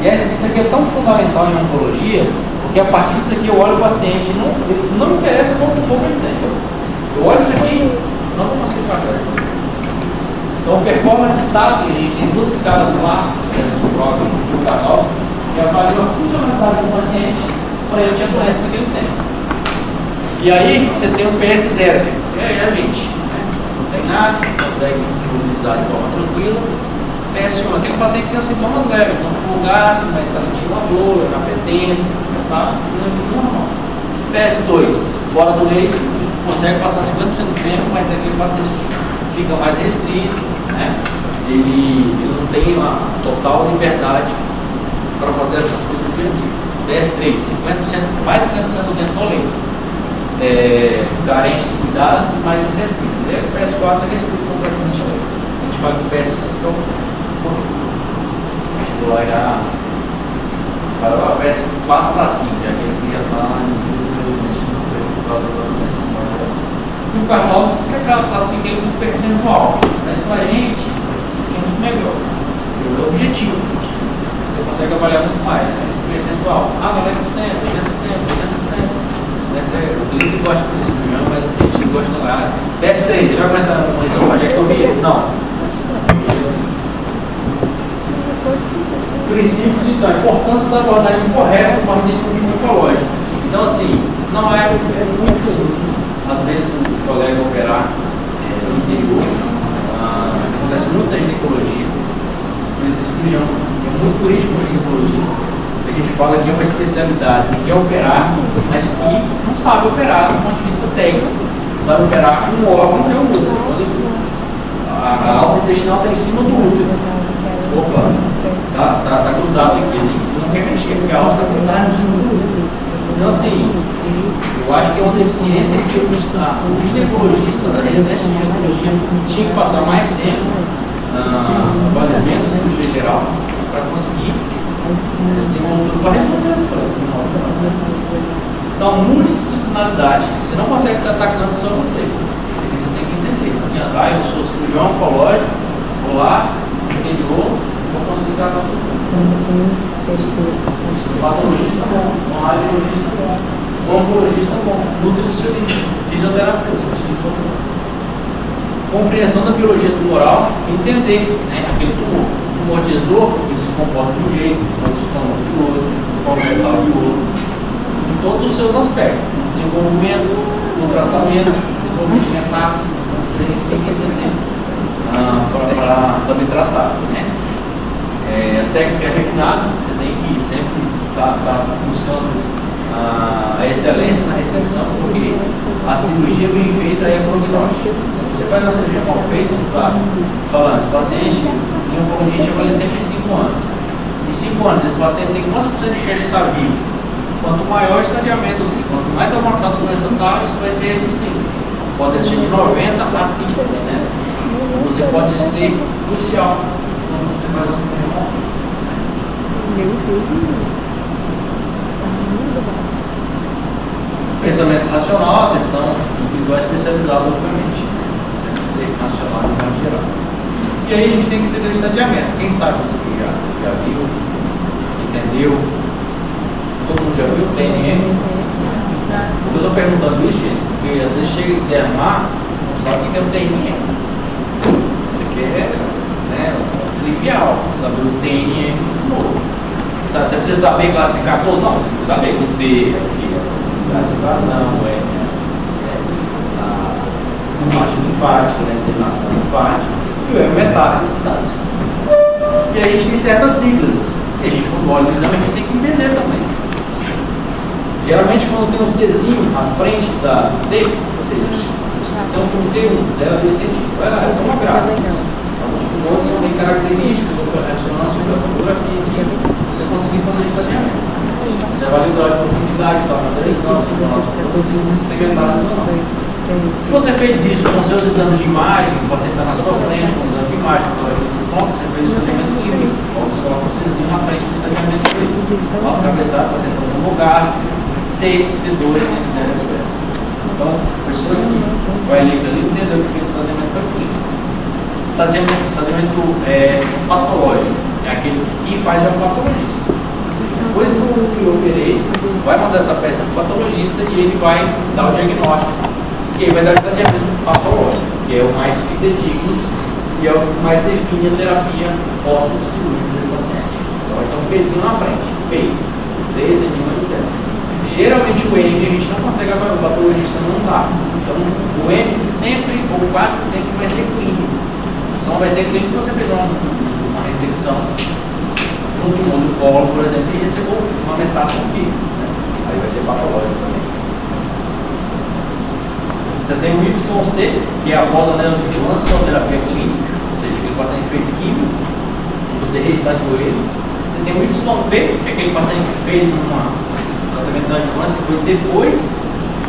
E isso aqui é tão fundamental em oncologia, porque a partir disso aqui eu olho o paciente, não me interessa quanto pouco ele tem. Eu olho isso aqui, não vou conseguir tratar esse paciente. Então, performance status, a gente tem duas escalas clássicas, que é o PROG e o Karnofsky, que avaliam a funcionalidade do paciente frente à doença que ele tem. E aí, você tem o PS0, que é a gente, né? Não tem nada, consegue se mobilizar de forma tranquila. PS1, aquele paciente que tem os sintomas leves, não tem gasto, mas está sentindo uma dor, apetência, está seguindo a vida normal. PS2, fora do leito, consegue passar 50% do tempo, mas aquele paciente fica mais restrito, né? Ele não tem uma total liberdade para fazer as coisas do dia a dia. PS3, 50%, mais de 50% do tempo no leito. Carente de cuidados e mais intensivo. O PS4 é restrito completamente ao leito. A gente fala que o PS5 chegou lá já para o PS4 para 5, já que ele já está infelizmente por causa da doença. E o Karnofsky, você classifica ele como percentual, mas para a gente isso aqui é muito melhor. É o objetivo. Você consegue avaliar muito mais, né? Esse percentual. 90%, 80%, 80%. O cliente gosta disso, mas o cliente gosta da área. PS3, ele vai começar com isso, esofagectomia? Não. Princípios, então, a importância da abordagem correta do paciente oncológico. Então, assim, não é muito, às vezes, o colega operar no interior, mas acontece muito na ginecologia, por isso que esse cirurgião é muito político no ginecologista. A gente fala que é uma especialidade que quer operar, mas que não sabe operar do ponto de vista técnico, sabe operar um órgão que é o útero. A alça intestinal está em cima do útero. Opa, tá grudado aqui, não quer mexer, porque a alça está grudada em cima do útero. Então, assim, eu acho que é uma deficiência que o ginecologista da residência de ginecologia tinha que passar mais tempo vendo cirurgia geral para conseguir desenvolver para resolver esse problema. Então, multidisciplinaridade. Você não consegue tratar câncer só você. Isso aqui você tem que entender. Não adianta, eu sou cirurgião oncológico, vou lá, no interior, vou conseguir tratar tudo. Patologista bom, radiologista bom, oncologista bom, nutricionista, fisioterapeuta, compreensão da biologia tumoral, entender, né, aquele tumor de esôfago, ele se comporta de um jeito, tumor de estômago de outro, tumor mental de outro, em todos os seus aspectos, no desenvolvimento, no tratamento, desenvolvimento de metástases, a gente tem que entender para saber tratar, né? A técnica é refinada, você tem que sempre estar buscando a excelência na recepção, porque a cirurgia bem feita é prognóstica. Se você faz uma cirurgia mal feita, você está falando, esse paciente em oncologia a gente avalia sempre em 5 anos. Em 5 anos, esse paciente tem quantos por cento de chance de estar vivo? Quanto maior o estadiamento, ou seja, quanto mais avançado a doença está, isso vai ser reduzido. Pode ser de 90% a 5%. Você pode ser crucial quando você faz a cirurgia mal feita. Pensamento racional, atenção individual especializada, obviamente. Sempre ser racional de modo geral. E aí a gente tem que entender o estadiamento. Quem sabe isso aqui já viu, entendeu? Todo mundo já viu o TNM? Porque eu estou perguntando isso, gente, porque às vezes chega a internar, não sabe o que é o TNM. Isso aqui é, né, trivial, saber o TNM do novo. Você precisa saber classificar todo? Não, você tem que saber o T, a invasão, a parte linfática, a disseminação linfática, e o metástase de distância. E aí a gente tem certas siglas, e a gente, quando olha o exame, a gente tem que entender também. Geralmente, quando tem um Czinho à frente da T, ou seja, então com T1, 0 a 2 centímetros, vai lá, é uma gráfica. Alguns tumores são bem característicos, a ressonância e a tomografia, você conseguir fazer estadiamento. Você avalia o grau de profundidade, toca a televisão, se precisa experimentar isso ou não. Se você fez isso com seus exames de imagem, o paciente está na sua frente, com o exame de imagem, com o ponto, você fez o estadiamento clínico, ou você coloca o CZinho na frente do estadiamento clínico. Lá no cabeçado, o paciente está com gástrico, C, T2, N0, etc. Então, a pessoa que vai ler aquilo entendeu que aquele estadiamento foi clínico. Estadiamento patológico é aquele que quem faz é o patologista. Depois que eu operei, vai mandar essa peça para o patologista e ele vai dar o diagnóstico. E ele vai dar o estadiamento patológico, que é o mais fidedigno e é o que mais define a terapia pós-cirúrgica desse paciente. Então, vai ter um Pzinho na frente, P, 13, N, 0. Geralmente o M a gente não consegue avaliar, o patologista não dá. Então, o M sempre, ou quase sempre, vai ser clínico. Só vai ser clínico se você fez uma ressecção junto com o colo, por exemplo, e recebeu uma metástase física. Né? Aí vai ser patológico também. Você tem o YC, que é após a neoadjuvância ou terapia clínica, ou seja, aquele paciente que fez químio e você reestadiou ele. Você tem o YP, que é aquele paciente que fez uma tratamento de neoadjuvância e foi depois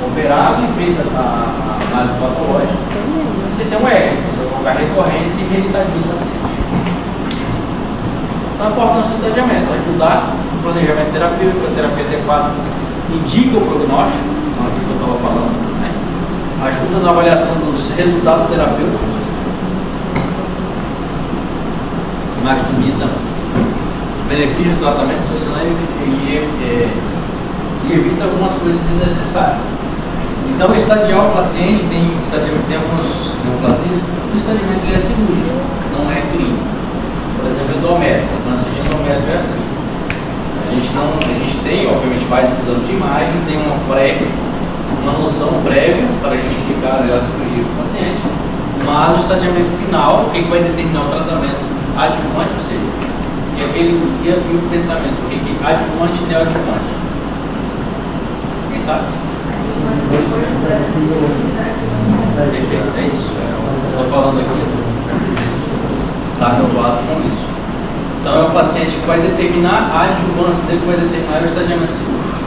operado e feita a análise patológica. E você tem o R, você vai colocar recorrência e reestadia o paciente. Então, a importância do estadiamento, ajudar no planejamento terapêutico, a terapia adequada indica o prognóstico, aquilo que eu estava falando, né? Ajuda na avaliação dos resultados terapêuticos, maximiza os benefícios do tratamento selecionado e evita algumas coisas desnecessárias. Então, estadiar o paciente tem algumas neoplasias, o estadiamento é cirúrgico, não é clínico. Por exemplo, endométrio, o câncer de endométrio é assim. A gente tem, obviamente, faz exame de imagem, tem uma noção prévia para a gente indicar a cirurgia do paciente, mas o estadiamento final, o que vai determinar o tratamento adjuvante, ou seja, e o pensamento, o que é adjuvante e neoadjuvante? Quem sabe? Perfeito, é isso. Estou falando aqui. Está preocupado com isso. Então é o paciente que vai determinar a adjuvância dele, que vai determinar o estadiamento cirúrgico.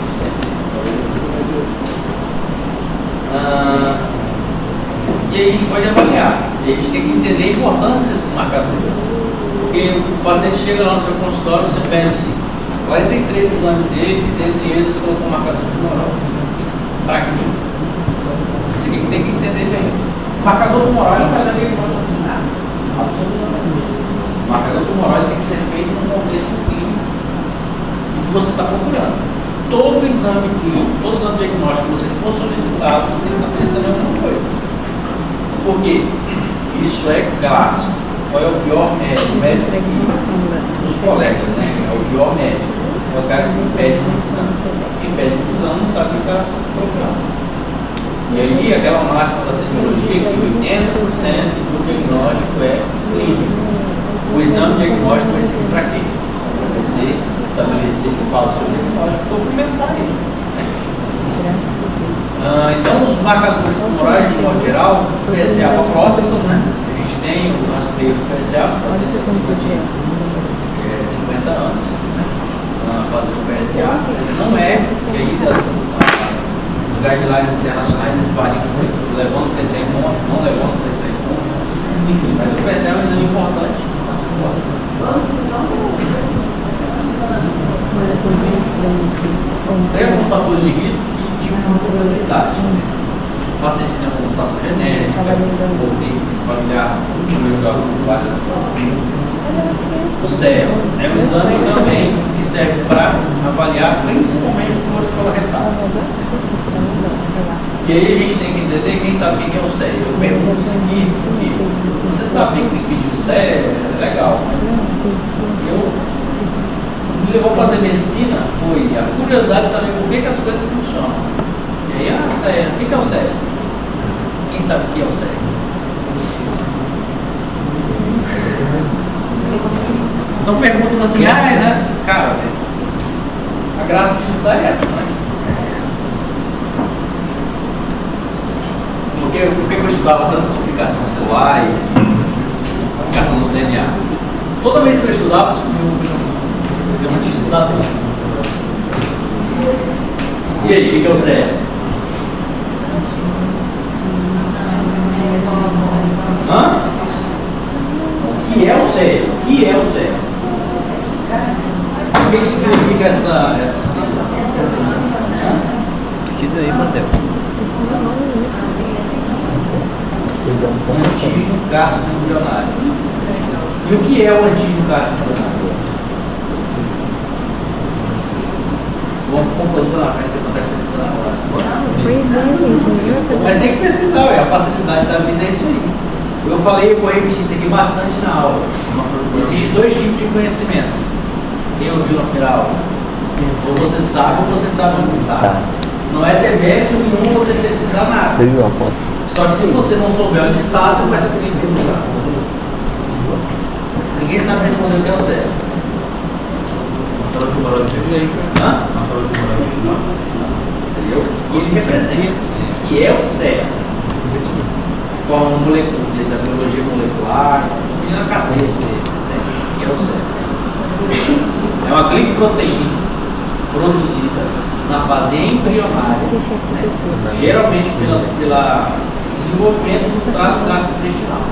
E aí a gente pode avaliar. E a gente tem que entender a importância desses marcadores. Porque o paciente chega lá no seu consultório, você pede 43 exames dele, dentre eles você colocou um marcador tumoral. Para quê? Isso aqui tem que entender bem. O marcador tumoral não vai dar diagnóstico de nada. Absolutamente. O marcador tumoral tem que ser feito no contexto clínico do que você está procurando. Todo exame clínico, todo exame diagnóstico que você for solicitado, você tem que estar pensando em alguma coisa. Por quê? Isso é clássico. Qual é o pior médico? O médico dos colegas, né? É o pior médico. É o cara que impede muitos anos. Quem pede muitos anos não sabe o que está procurando. E aí, aquela máxima da semiologia que 80% do diagnóstico é clínico. O exame diagnóstico vai servir para quê? Para você estabelecer que fala sobre o diagnóstico, documentar ele. Então, os marcadores tumorais, de modo geral, PSA para próstata, né? A gente tem o rastreio do PSA para pacientes acima de 50 anos, né? Fazer o PSA, não é, e aí os guidelines internacionais eles variam muito, levando o PSA em conta, não levando o PSA em conta, enfim, mas o PSA é um exame importante. Tem alguns fatores de risco que dificultam a facilidade. Pacientes têm uma mutação genética, ou tem familiar, o CEL é um exame também que serve para avaliar principalmente os tumores coloretais. E aí a gente tem que entender quem sabe quem é o CEL. Eu pergunto isso aqui porque você sabe quem tem que pedir o CEL, é legal, mas me levou a fazer medicina foi a curiosidade de saber por que as coisas funcionam. E aí, CEL, o que é o CEL? Quem sabe o que é o CEL? São perguntas assim, né? Cara, mas a graça de estudar é essa, mas... Por que eu estudava tanto complicação celular e complicação do DNA? Toda vez que eu estudava, eu não tinha estudado antes. E aí, o que é o CEL? Antígeno gastroembrionário. E o que é o antígeno gastroembrionário? Vamos completar na frente, você consegue pesquisar na hora. Mas tem que pesquisar, a facilidade da vida é isso aí. Eu falei, eu vou repetir isso aqui bastante na aula. Existem dois tipos de conhecimento. Quem ouviu na primeira aula? Ou você sabe onde está. Não é demérito nenhum você pesquisar nada. Você viu a foto? Só que se você não souber onde está, você não vai saber nem pesquisar. Ninguém sabe responder o que é o certo. Hã? Seria o que ele representa, que é o certo. Forma molecular, da biologia molecular, e na cabeça dele, que é o certo. É uma glicoproteína produzida na fase embrionária, né? Geralmente pelo desenvolvimento do trato gastrointestinal.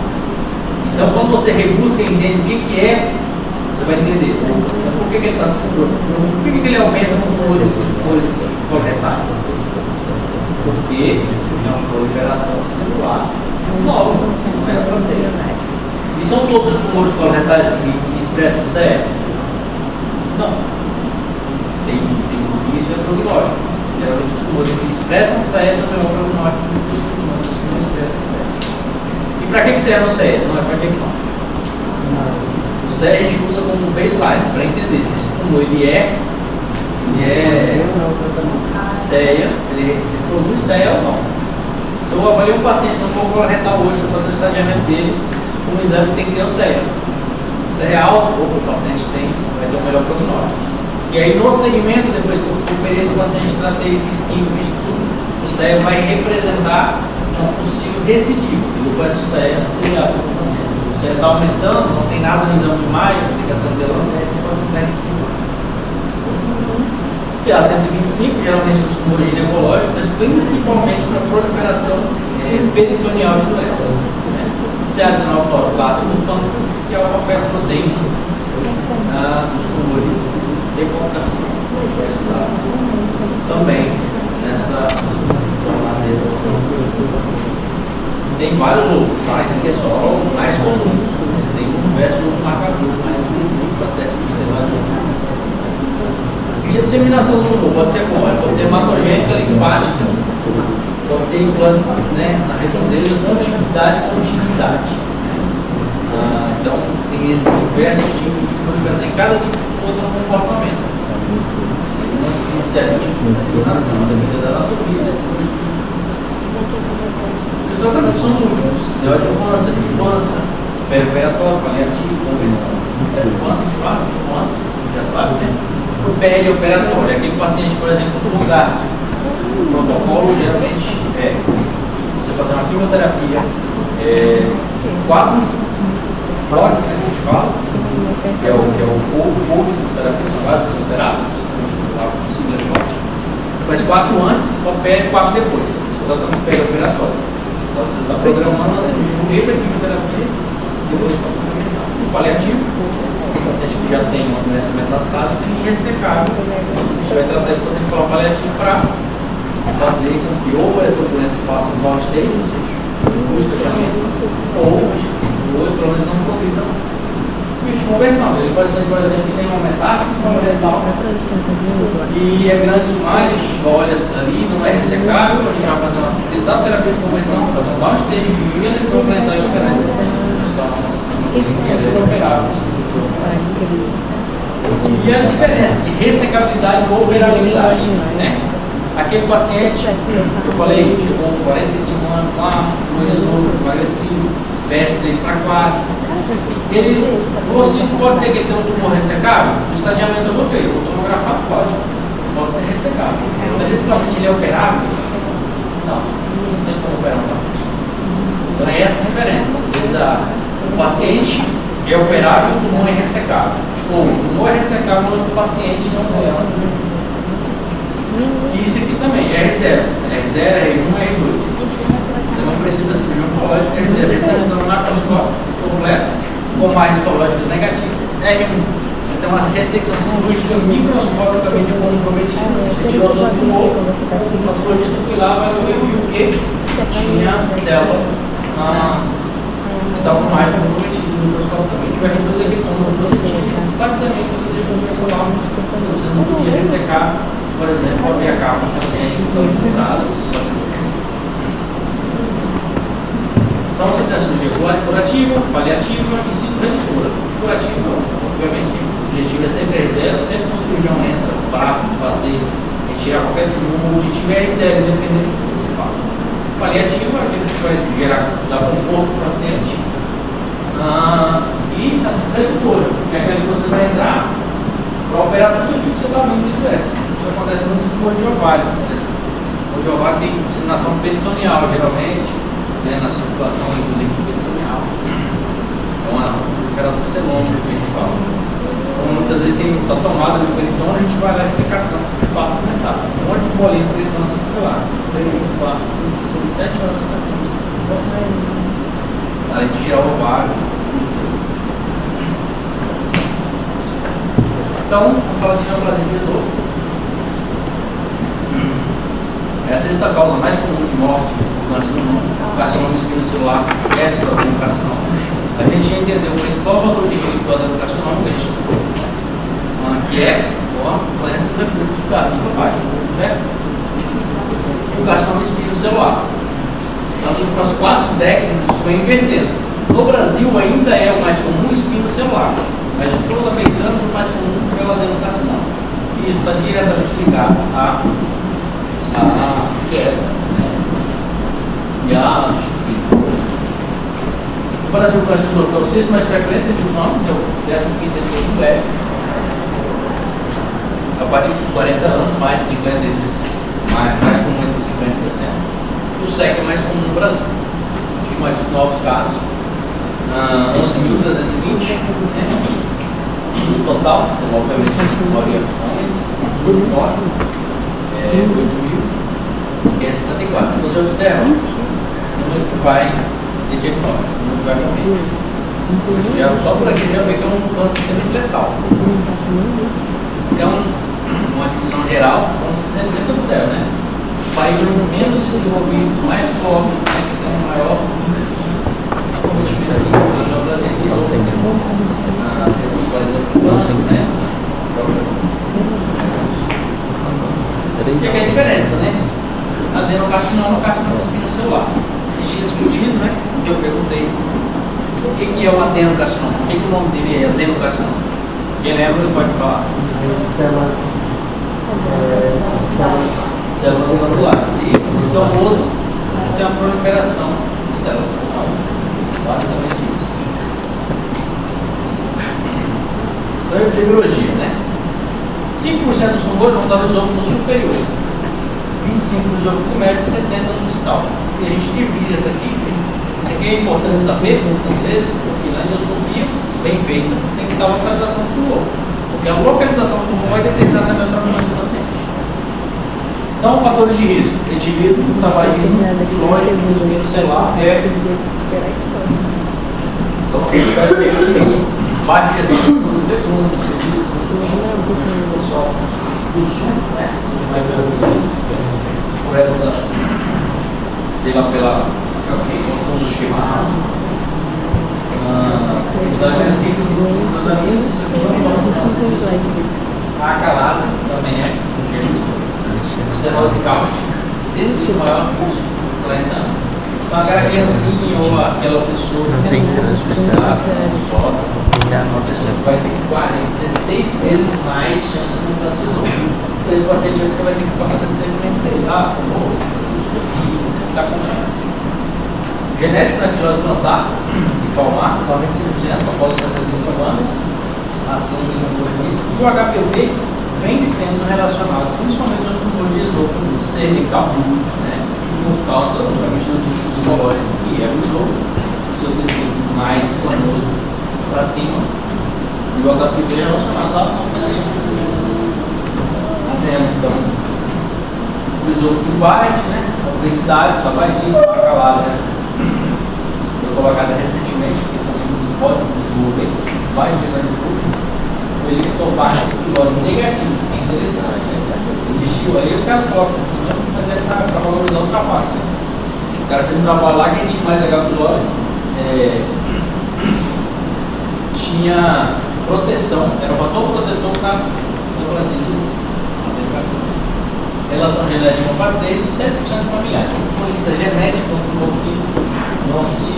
Então, quando você rebusca e entende o que é, você vai entender por que ele está por que ele aumenta com cores coloretais. Porque é uma proliferação celular nova, não é proteína. E são todos os tumores coloretais que expressam CE? Não. Tem isso é prognóstico. Geralmente os tumores que expressam CE também é um prognóstico que não expressam CE. E para que serve o CE? Não é para diagnóstico. O CE a gente usa como baseline para entender se esse tumor ele é CEA, se produz CEA ou não. Se eu avaliar um paciente no foco coloretal hoje, eu fazer o estadiamento dele, um exame tem que ter o CEA. Se é alto, o paciente vai ter um melhor prognóstico. E aí no segmento, depois que eu operei esse paciente, tratei, fiz química, fiz tudo, o CEA vai representar um possível recidivo. E depois o CEA seria para esse paciente. O CEA está aumentando, não tem nada no exame de imagem, aplicação de esse paciente está recidivo. Se há 125, geralmente os tumores ginecológicos, mas principalmente para proliferação peritoneal de doença. Se há 19 clássico do pâncreas e a alfa-fetoproteína dos tumores de complicações. Também nessa formadeira. Tem vários outros, tá? Esse aqui é só os mais comuns. Você tem diversos outros marcadores mais específicos para certos temas. E a disseminação do tumor pode ser como? Pode ser hematogênica, linfática, pode ser implantes, né, na redondeza, continuidade. Então, tem esses diversos tipos de proliferação em cada tipo de outro comportamento. Um certo tipo de disseminação, dependendo da anatomia. Os tratamentos são múltiplos: neoadjuvância, adjuvância, perioperatório, paliativo, convenção. Adjuvância, já sabe, né? O perioperatório, aquele paciente, por exemplo, com gástrico. O protocolo geralmente é você fazer uma quimioterapia, 4 frotes, né, que a gente fala, que é o coach-terapia, são vários fisioterápicos, o sigla é forte. Faz 4 antes, opere 4 depois. Isso está dando perioperatório. Então você está programando a cirurgia no meio da quimioterapia, depois para complementar. O paliativo, o paciente que já tem uma doença metastática e ressecável, a gente vai tratar esse paciente com paliativo para fazer com que ou essa doença faça um down stage, ou seja, o tratamento, ou pelo menos não progrida. E de conversão, ele pode ser, por exemplo, que tem uma metástase coloretal e é grande demais, a gente olha ali, não é ressecável, a gente vai fazer uma terapia de conversão, fazer um down stage e eles vão entrar e operar esse paciente. E a diferença de ressecabilidade ou operabilidade, né? Aquele paciente, eu falei, chegou com 45 anos lá, novo, emagrecido, PS3 para 4. Ele, pode ser que ele tenha um tumor ressecável, o estadiamento eu botei, o tomografado pode ser ressecável. Mas esse paciente ele é operável? Não tem como operar um paciente. Então é essa a diferença. O paciente é operável e o tumor é ressecável. Ou o tumor é ressecável, mas o paciente não é. E isso aqui também é R0, R1, R2. Você não precisa da cirurgia oncológica, R0, recepção macroscópica completa, com margens histológicas negativas, R1. Você tem uma ressecção cirúrgica microscopicamente comprometida, você tirou todo o tumor, o patologista foi lá, vai ver o que tinha célula que estava com margem comprometida microscopicamente. Vai reduzir a questão do positivo e sabidamente você deixou o celular. Você não podia ressecar, por exemplo, a via cava do paciente que estão imputados, você só tirou. Então você tem a cirurgia curativa, paliativa e cirurgia curativa. Obviamente, o objetivo é sempre R0, sempre que o cirurgião entra para fazer, retirar qualquer tumor, o objetivo é R0, independente do que você faça. Paliativa é aquele que vai gerar, dar conforto para o paciente. E a cirurgia que é aquele que você vai entrar para operar tudo aquilo que você está vendo de doença. Isso acontece muito com o ovário. O ovário tem disseminação peritoneal, geralmente, né, na circulação do líquido peritoneal. É uma proliferação celômica que a gente fala. Então, muitas vezes tem a tomada do peritônio, a gente vai lá e fica catando de fato a metástase. Um monte de bolinha de peritônio você fica lá. 3, 4, 5, 6, 7 horas tá aqui. Aí de tirar o ovário. Então, vamos falar de neoplasia de esôfago. É a sexta causa mais comum de morte do carcinoma espinocelular, é essa adenocarcinoma. A gente já entendeu o principal fator de risco do adenocarcinoma que a gente estudou, que é a doença do refluxo do gasto esofágico, certo? E o carcinoma espinocelular. Nas últimas 4 décadas isso foi invertendo. No Brasil ainda é o mais comum espinocelular, mas os americanos o mais comum é o adenocarcinoma. E isso está diretamente ligado à queda, né? E a no Brasil, o câncer de esôfago é o sexto mais frequente entre os homens, é o 15º entre as mulheres. A partir dos 40 anos, mais de 50 mais comum entre 50 e 60. O SEC é mais comum no Brasil. Estimativa de novos casos, 11.320, né? No total, obviamente, a maioria homens, tudo mortes, 8.554. Então você observa, o número que vai de diagnóstico, o número que vai morrer. Só por aqui já vê que é um câncer semi-letal. Então, uma divisão geral, como você sempre observa, né? Os países menos desenvolvidos, mais pobres, né, que têm o maior índice de acometimento aqui no Brasil, os países africanos, né? E aqui é a diferença, né? Adenocarcinoma, carcinoma espinocelular. A gente tinha discutido, né? Eu perguntei o que é o adenocarcinoma, por que o nome dele é adenocarcinoma? Quem lembra pode falar. Células glandulares. E no escamoso você tem uma proliferação de células glandulares. Basicamente isso. Então, epidemiologia, né? 5% dos tumores vão dar no esôfago superior, 25% no esôfago médio e 70% no distal. E a gente divide isso aqui. Isso aqui é importante saber, muitas vezes, porque na endoscopia, bem feita, tem que dar a localização do tumor. Porque a localização do tumor vai determinar também o tratamento do paciente. Então, fatores de risco: etilismo, tabagismo, ilógico, espinocelular, são os principais fatores de risco. Baixa gestão dos legumes, o pessoal do sul, né? Os mais envolvidos por essa, pela consumo do chimarrão, os alimentos ricos em glutaminas, a acalase também é estenose cáustica, 6 vezes maior que os 40 anos. Então, aquela criancinha ou aquela pessoa que tem transmissão soda, uma pessoa que vai ter 16 vezes mais chance de mudar seu esôfago. Então, esse paciente aí você vai ter que ficar fazendo segmento dele, você está comprando. Genético na tirose plantar e palmar, 95% após os 65 anos, acima do mesmo com isso. E o HPV vem sendo relacionado principalmente aos tumores de esôfago cervical, né? Por causa, obviamente, do tipo psicológico, que é o esôfago, o seu tecido mais escamoso para cima, e o HPV é relacionado à alteração do tecido então, o esôfago embate, né? A obesidade, o tabagismo, a calásia foi colocada recentemente, porque também pode se desenvolver várias questões de fluxo, vegetal baixo pylori negativo, isso que é interessante, né? Existiu aí, os caras colocam isso aqui, né? Mas é para valorizar o trabalho, né? O cara fez um trabalho lá que a gente mais legal pylori tinha proteção, era um fator protetor para o Brasil, na medicação. Relação genética para 3, 7% familiar. Por isso, a genética é um pouco que não se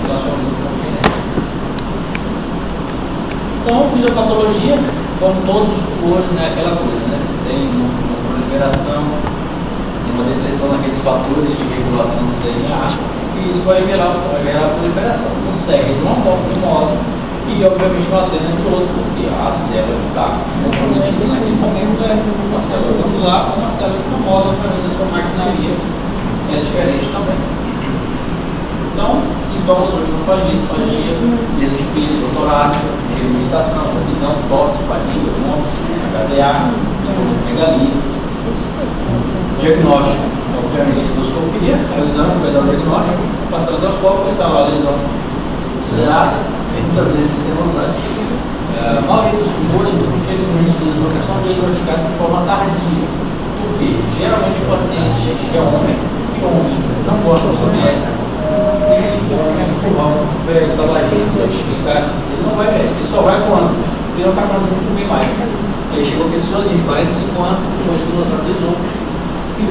relaciona muito com a genética. Então, fisiopatologia, como todos os tumores, né, aquela coisa, né? Você tem uma proliferação, você tem uma depressão naqueles fatores de regulação do DNA, e isso vai gerar a proliferação. Então, segue de uma forma famosa e, obviamente, não atende do outro, porque a célula está comprometida naquele momento, uma célula glandular ou uma célula escamosa, obviamente, a sua maquinaria é diferente também. Então, sintomas hoje não fagia, perda de peso, torácica, regurgitação, não, tosse, fadiga, vômitos, HDA, megalias. Diagnóstico, obviamente, endoscopia, é o exame que vai dar o diagnóstico, passar o endoscópio, está lá a lesão ulcerada, muitas vezes estenosante. A maioria dos tumores, infelizmente, são diagnosticados de forma tardia. Por quê? Geralmente o paciente que é homem, não gosta do médico, velho, tabagista, ele não vai médico, ele só vai quando ele não está conseguindo comer mais. Aí chegou pessoas de 45 anos, com esclerose múltipla, e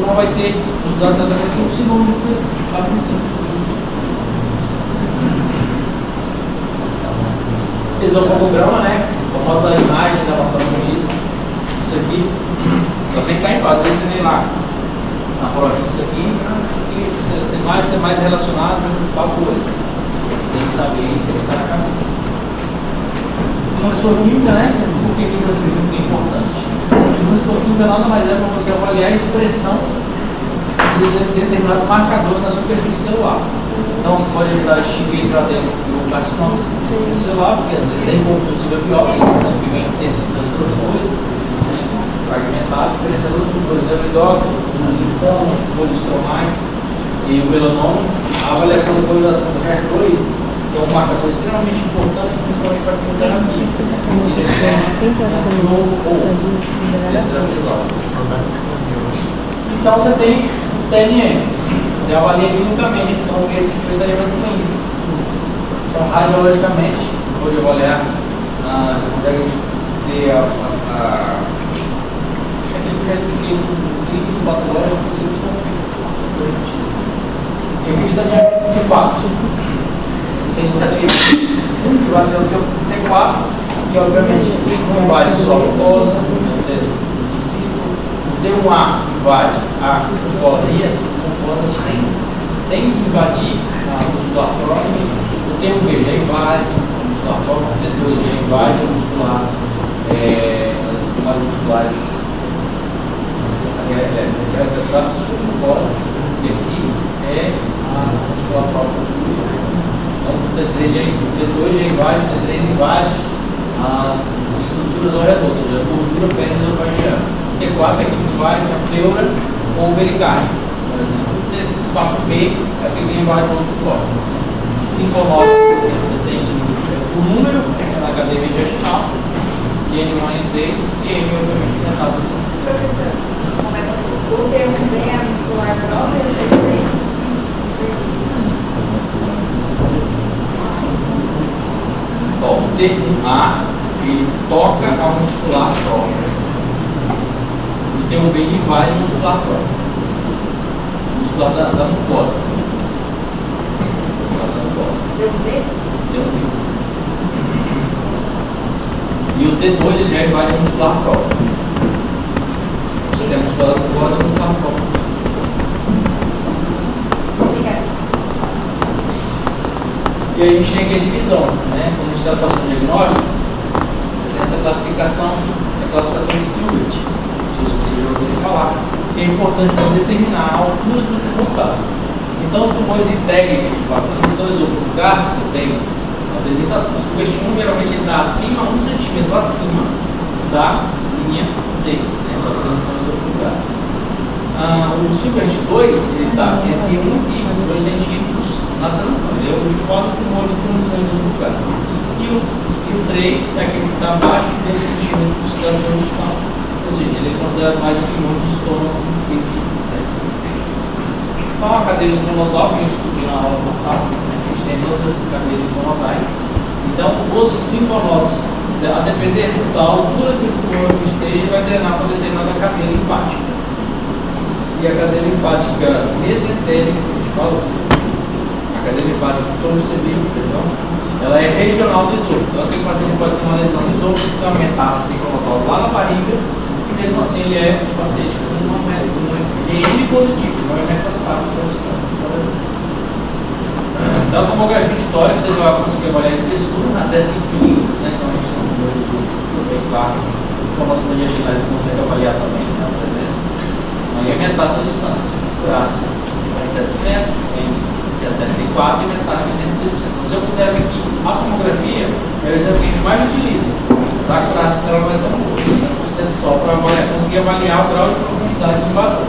não vai ter estudado tratamento cirúrgico lá por cima. Esofagograma, né? A famosa imagem da maçã mordida. Isso aqui também está em base, às vezes tem lá na prova. Isso aqui, essa imagem está mais relacionada com a coisa. Tem que saber isso que está na cabeça. Imunohistoquímica, né? Por que a imunohistoquímica é importante? A imunohistoquímica nada mais é para você avaliar a expressão de determinados marcadores na superfície celular. Então, você pode ajudar a distinguir para dentro do carcinoma celular, porque às vezes é inconclusiva a biópsia, né, que vem tecido das duas coisas, né, fragmentado, diferenciação dos tumores neuroendócrinos, do linfoma, tumores estromais e o melanoma. A avaliação da coloração do HER2 é um marcador extremamente importante, principalmente para a quimioterapia. Então, você tem o TNM. Você avalia clinicamente, então esse estaria muito bem. Então, radiologicamente, você pode avaliar, você consegue ter aquele que eu expliquei do clínico patológico, e aqui está de fato. Você tem o T1, que vai ter o T4, e obviamente não invade só a mucosa, o T1A invade a mucosa e essa mucosa sem invadir a muscular próxima. O T1B já invade a muscular próxima, o T2 já invade a muscular, as camadas musculares da submucosa, que aqui é a muscular própria. Então o T2 já invade, o T3 invade as estruturas ao redor, ou seja, a gordura péreo-esofagiana. O T4 é que invade a pleura ou o pericárdio. Por exemplo, desses 4B é aquele que invade o outro fora. Linfonócitos, você tem o número na cadeia intestinal, N1, N3 e M, obviamente, sentado. Professor, começa o T1B é a muscular própria e o T3? O T1A, ele toca a muscular própria. O T1B invade a muscular própria. Muscular da mucosa. Muscular da mucosa. T1B? T1B. E o T2 ele já invade a muscular própria. Você tem a muscular da mucosa e a muscular própria. E aí a gente tem aqui a divisão, né? Quando a gente está fazendo o diagnóstico, você tem essa classificação, a classificação de Silbert, se você já ouviu falar, que é importante para determinar a altura do tumor. Então, os tumores de técnica, de fato, transição esofágica, tem uma delimitação. O Silbert 1 geralmente está acima, 1 cm acima da linha Z, né? Da transição esofágica. O Silbert 2 está entre 1 e 2 centímetros na transição, ele é o de fora do tumor de transição esofágica. E o E o 3 é aquele que está abaixo de 10 centímetros da posição. Ou seja, ele é considerado mais um tumor de estômago do que de intestino. Então, a cadeia linfonodal, que a gente estudou na aula passada, a gente tem todas essas cadeias linfonodais. Então, os linfonodos, a depender da altura que o tumor esteja, vai drenar para determinada cadeia linfática. E a cadeia linfática mesentérica, que a gente fala assim, a cadeia linfática que todo mundo viu, entendeu? Ela é regional do esôfago. Então, aquele paciente pode ter uma lesão no esôfago, que tem uma metástase linfonodal lá na barriga, e mesmo assim ele é paciente com uma M positivo, não é metastático, não distante. Então, a tomografia de tórax, você vai conseguir avaliar a espessura até 5 milímetros, né? Então, a gente tem um número bem clássico. O formato mediastinal você consegue avaliar também na presença. Aí a metástase à distância. Braço 57%, em 74% e metástase 86%. Então, você observa que a tomografia é o exame que a gente mais utiliza. Mas a clássica ela não é tão boa, 50% só para conseguir avaliar o grau de profundidade de invasão.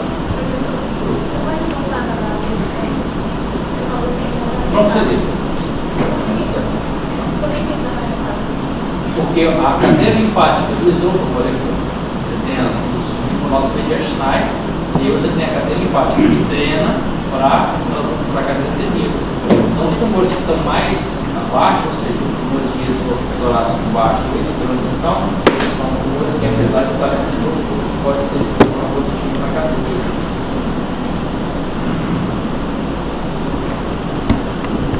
Vamos fazer. Porque a cadeia linfática do esôfago, olha aqui, você tem os linfonodos mediastinais e aí você tem a cadeia linfática que drena para a cadeia celíaca. Então, os tumores que estão mais abaixo, ou seja, os tumores de esôfago torácico baixo e de transição, são tumores que, apesar de estarem no esôfago, pode ter um positivo na cadeia celíaca.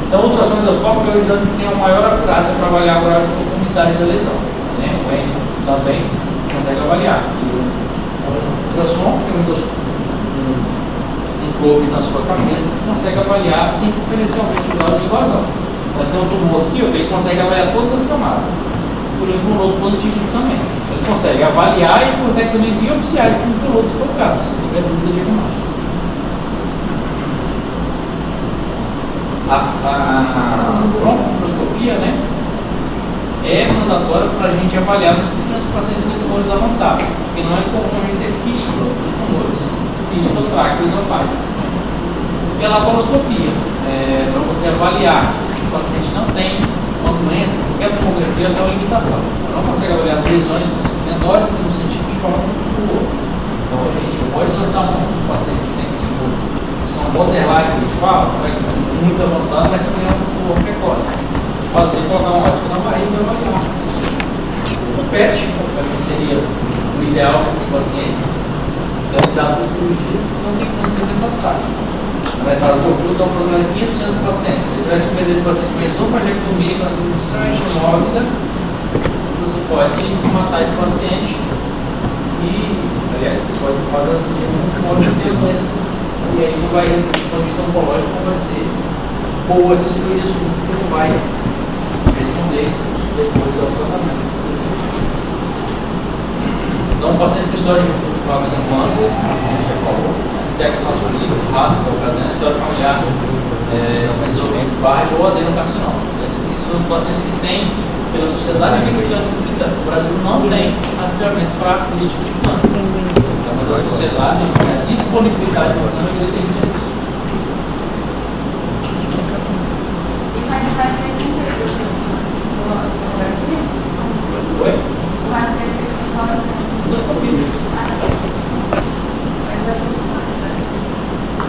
Então, o ultrassom endoscópico é o exame que tem a maior acurácia para avaliar a grau de profundidade da lesão. Né? O N também consegue avaliar. E o ultrassom, que é um probe na sua cabeça, consegue avaliar circunferencialmente o grau de invasão. Nós temos um tumor aqui, ele consegue avaliar todas as camadas. Por isso, um nodo positivo também. Ele consegue avaliar e consegue também biopsiar esse linfonodo se for o caso, se tiver dúvida de diagnóstico. A broncofibroscopia, né, é mandatória para a gente avaliar nos pacientes com tumores avançados, porque não é comum a gente ter fístula dos tumores, fístula tráqueo-esofágica. E a laparoscopia, para você avaliar se esse paciente não tem uma doença, porque a tomografia tem uma limitação. Ela não consegue avaliar as lesões menores no sentido de forma do outro. Então a gente pode lançar um dos pacientes que tem tumores que são borderline, que a gente fala, muito avançado, mas também é um tumor precoce. Fazer, colocar uma ótica na barriga e avaliar. O PET, que seria o ideal para esses pacientes, candidatos a cirurgias que não tem câncer metastático. Vai fazer o curso, é um problema de 500% dos pacientes. Você vai submeter esse paciente com esofagectomia, com a cirurgia extremamente mórbida, você pode matar esse paciente e, aliás, você pode fazer a cirurgia muito mórbida de doença. E aí não vai, do ponto de vista oncológico, não vai ser boa essa cirurgia, porque não vai responder depois do tratamento. Então, um paciente com história de refluxo de 5 anos, a gente já falou, sexo masculino, raça, da ocasião, história familiar, esôfago baixo ou adenocarcinoma. Esses são os pacientes que têm, pela Sociedade Americana de Britânica. O Brasil não tem rastreamento para esse tipo de câncer. Mas a sociedade, a disponibilidade de sangue, ele tem que ter. E faz tempo Oi? Faz tempo Endoscopia.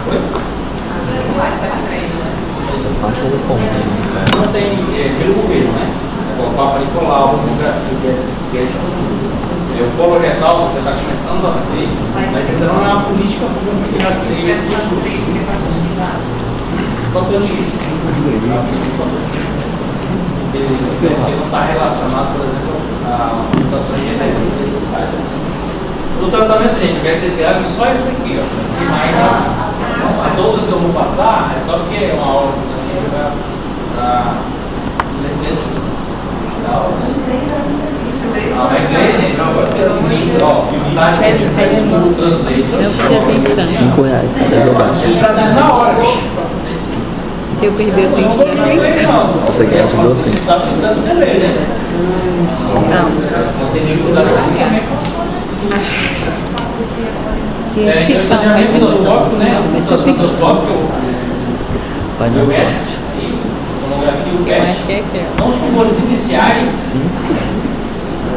Oi? Não tem, pelo governo, né? O Papa Nicolau, a tomografia que é o colo retal já está começando a ser, mas ainda não é uma política pública que rastreia o SUS. Fator de risco. Ele está relacionado, por exemplo, a mutações genéticas. No tratamento, gente, eu quero que vocês gravem só isso aqui, ó. Essa imagem. As outras que eu vou passar é só porque é uma aula para os residentes da aula. Não, é inglês, gente. Não, agora tem transmito. Ó, tática é esse Google Translator. Não precisa pensar. R$5 cada jogada. Ele traduz na hora, bicho. Se eu perder, eu tenho que dar assim? Se você ganhar, eu te dou sim. Você está tentando você ler, né? Não tem dificuldade Ciência fiscal, vai ter endoscópico, né? Não, Ultrassom endoscópico, Vai o não S, tomografia aqui o Eu PET. acho que é aqui, ó. Então, os tumores iniciais,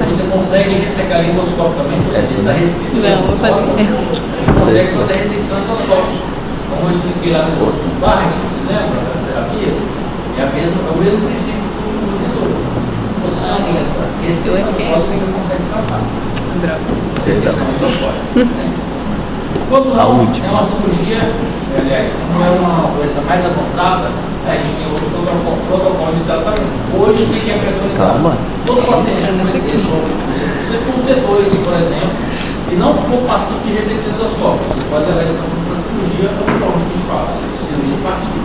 você consegue ressecar endoscopicamente, você está restrito. Não, vou fazer. A gente consegue fazer ressecção endoscópica. Como eu expliquei lá no outro Barrex, você lembra das terapias? É o mesmo princípio do esôfago. Se você não tem essa restrição, você consegue tratar. Ressecção endoscópica. Quando não, é uma cirurgia, aliás, quando é uma doença mais avançada, a gente tem outro protocolo de tratamento. Hoje, o que é preconizado? Todo paciente com esôfago, se você for um T2, por exemplo, e não for passivo de ressecção endoscópica, você pode levar esse paciente para a cirurgia uniforme que a gente fala, cirurgia de partido.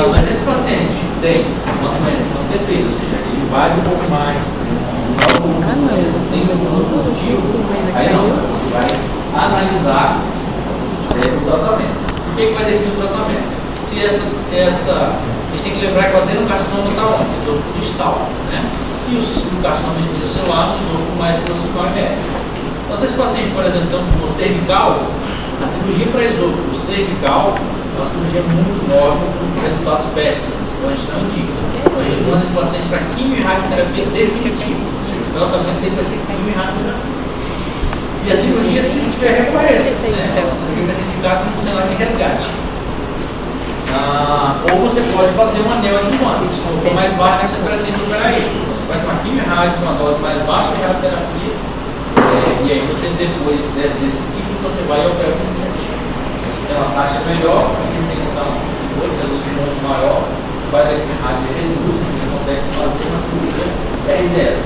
Mas esse paciente tem uma doença, um T3, ou seja, ele vai um pouco mais, tem um positivo, aí não, você vai analisar o tratamento. O que vai definir o tratamento? Se essa, a gente tem que lembrar que o adenocarcinoma está onde? Esôfago distal, né? E o carcinoma espinocelular no esôfago mais proximal e médio. Então, se esse paciente, por exemplo, tem um tumor cervical, a cirurgia para esôfago cervical é uma cirurgia muito nobre, com resultados péssimos. Então, a gente não indica. Então, a gente manda esse paciente para quimio e radioterapia definitiva. Ou seja, o tratamento dele vai ser quimio e radioterapia. E a cirurgia, se não tiver recorrência, né? A cirurgia vai ser indicada como cenário de resgate. Ou você pode fazer um anel adjuvante. Se não for mais baixo, você pretende operar ele. Você faz uma quimio rádio com uma dose mais baixa de radioterapia. E aí você, depois desse ciclo, você vai operar o paciente. Você tem uma taxa melhor, a ressecção dos tumores, resultado maior. Você faz a quimio rádio e reduz, você consegue fazer uma cirurgia R0.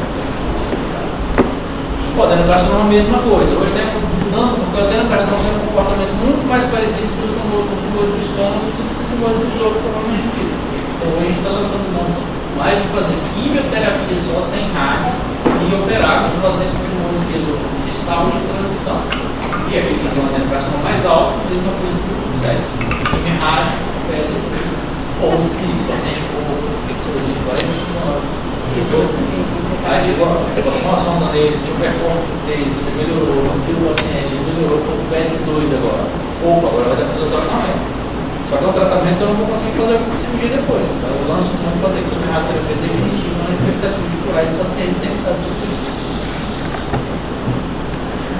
O adenocarcinoma é a mesma coisa. Hoje está mudando, porque o adenocarcinoma tem um comportamento muito mais parecido com os tumores do estômago e com os tumores do esôfago, provavelmente dito. Então a gente está lançando mão mais de fazer quimioterapia só sem rádio e operar com os pacientes com tumores de esôfago distal e de transição. E aquele que tem um adenocarcinoma mais alto, a mesma coisa do sério. Quimio rádio, opera depois. Ou se o paciente for cirurgia de 45 anos, aí você passou uma sonda nele, tinha um performance dele, você melhorou, viu o paciente, ele melhorou, foi pro PS2 agora. Opa, agora vai ter que fazer o tratamento. Só que é um tratamento que eu não vou conseguir fazer a cirurgia depois. Então eu lanço muito fazer aqui uma radioterapia definitiva na expectativa de curar esse paciente sem estar de cirurgia.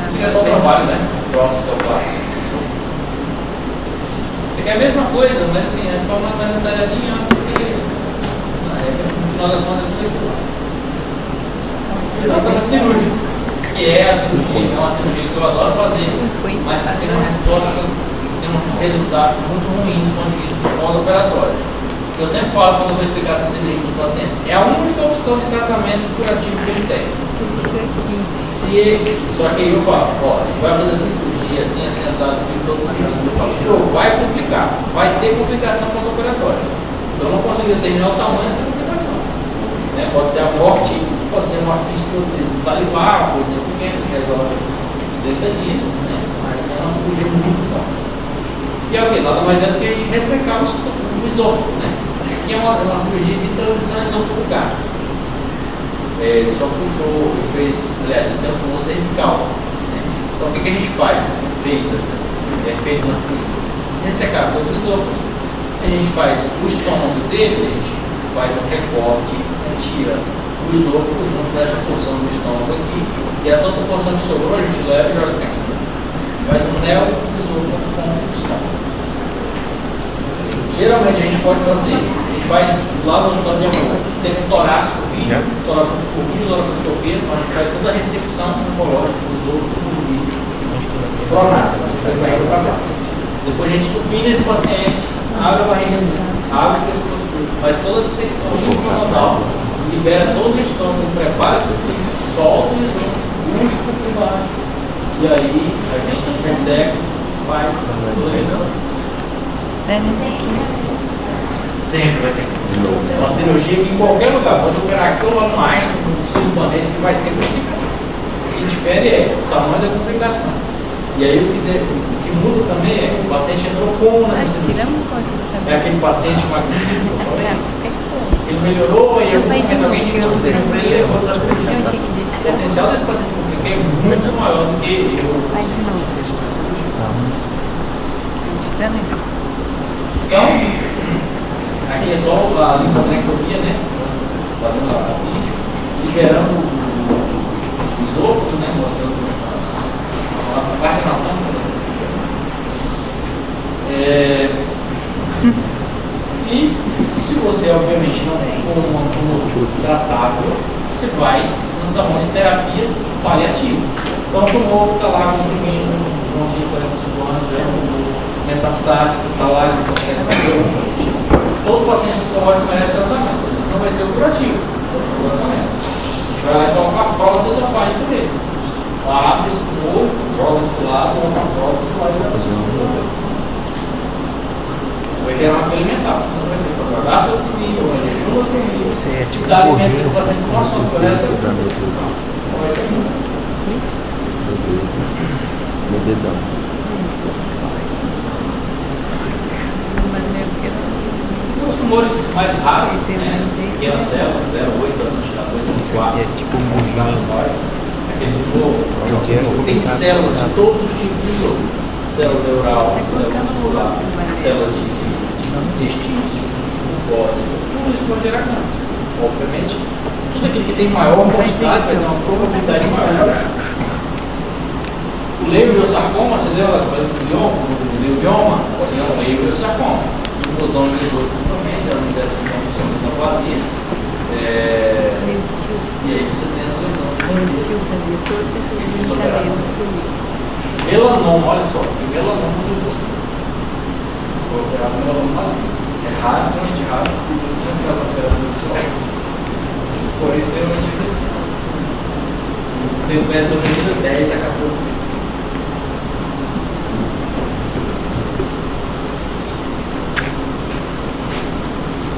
Isso aqui é só o trabalho, né? Próximo que eu faço. Você quer a mesma coisa, mas assim, de forma mais detalhadinha, não sei o que. No final das contas, é tudo lá. Tratamento cirúrgico, que é a cirurgia, é uma cirurgia que eu adoro fazer, mas que tem uma resposta, tem um resultado muito ruim do ponto de vista pós-operatório. Eu sempre falo, quando eu vou explicar essa cirurgia para os pacientes, é a única opção de tratamento curativo que ele tem. Só que aí eu falo, ó, a gente vai fazer essa cirurgia assim, assado, explico todos os riscos. Eu falo, show, vai complicar, vai ter complicação pós-operatória. Eu não consigo determinar o tamanho dessa complicação. Né? Pode ser a morte, pode ser uma fístula salivar, uma coisa pequena que resolve os 30 dias, né? Mas é uma cirurgia muito forte. E é o que? Nada mais é do que a gente ressecar o esôfago, né? Que é uma cirurgia de transição esôfago-gástrico. Ele só puxou, ele fez, aliás, ele tem um tumor cervical. Né? Então o que a gente faz? Feito uma cirurgia, ressecar todo o esôfago. A gente faz o estômago dele, a gente faz um recorte, tira o esôfago junto dessa porção do estômago aqui, e essa outra porção que sobrou a gente leva e joga cá em cima. Faz um neo do esôfago com o estômago. Geralmente a gente pode fazer, a gente faz lá no hospital de amor, tem um toracoscopia, toracoscopia, então a gente faz toda a ressecção oncológica do esôfago, do vídeo, pronata, você faz barriga para baixo. Depois a gente supina esse paciente, abre a barriga, abre o pescoço, faz toda a dissecção linfonodal, libera todo o estômago, prepara tudo isso, solta o esôfago, puxa por baixo, e aí a gente resseca, faz toda a redução. Sempre vai ter uma cirurgia que em qualquer lugar, pode operar aqui ou lá no Einstein, no Sírio-Libanês, que vai ter complicação. O que difere é o tamanho da complicação. E aí o que muda também é que o paciente entrou como nessa cirurgia. É aquele paciente magnífico que eu falei. Ele melhorou e em algum momento alguém indicou esse cirurgia para ele e levou para a cirurgia. O potencial desse paciente complicado é muito maior do que eu. Então, aqui aqui é só a linfadenectomia, né? Fazendo a vídeo, liberando o esôfago, né? Mostrando a parte anatômica dessa e se você obviamente não for um tumor tratável, você vai lançar mão de terapias paliativas. Então o tumor está lá comprimindo, um Joãozinho de 45 anos, já é um tumor metastático, está lá, ele consegue fazer todo paciente oncológico merece tratamento. Não vai ser o curativo, vai ser o tratamento. A gente vai lá e coloca a prótese esofágica dele. Abre esse tumor, joga do lado, ou uma prótese lá e vai fazer vai gerar uma alimentar, você não vai ter que fazer gastrostomia, ou jejumostomia, e dar alimento para esse paciente com açúcar, por resto da vida. Então vai ser muito. Meu dedão. São os tumores mais raros, né? Pequenas células, 0,8 anos, 2,4, tipo carcinoides. Aquele tumor tem células de todos os tipos de tumor. Célula neural, célula muscular, célula de intestino, mucosa, tudo isso pode gerar câncer. Obviamente, tudo aquilo que tem maior quantidade vai ter uma probabilidade maior. O leiomiossarcoma, você lembra do leioma? Pode ter um leiomiossarcoma. Inclusão de esôfago também, geralmente 0,5% das neoplasias. E aí você tem essa lesão. Melanoma, olha só, melanoma do esôfago. Foi operado melanoma. É raro, extremamente raro, sem caso na terapia visual. Porém, extremamente agressivo. Tem um médio de sobrevida 10 a 14 meses.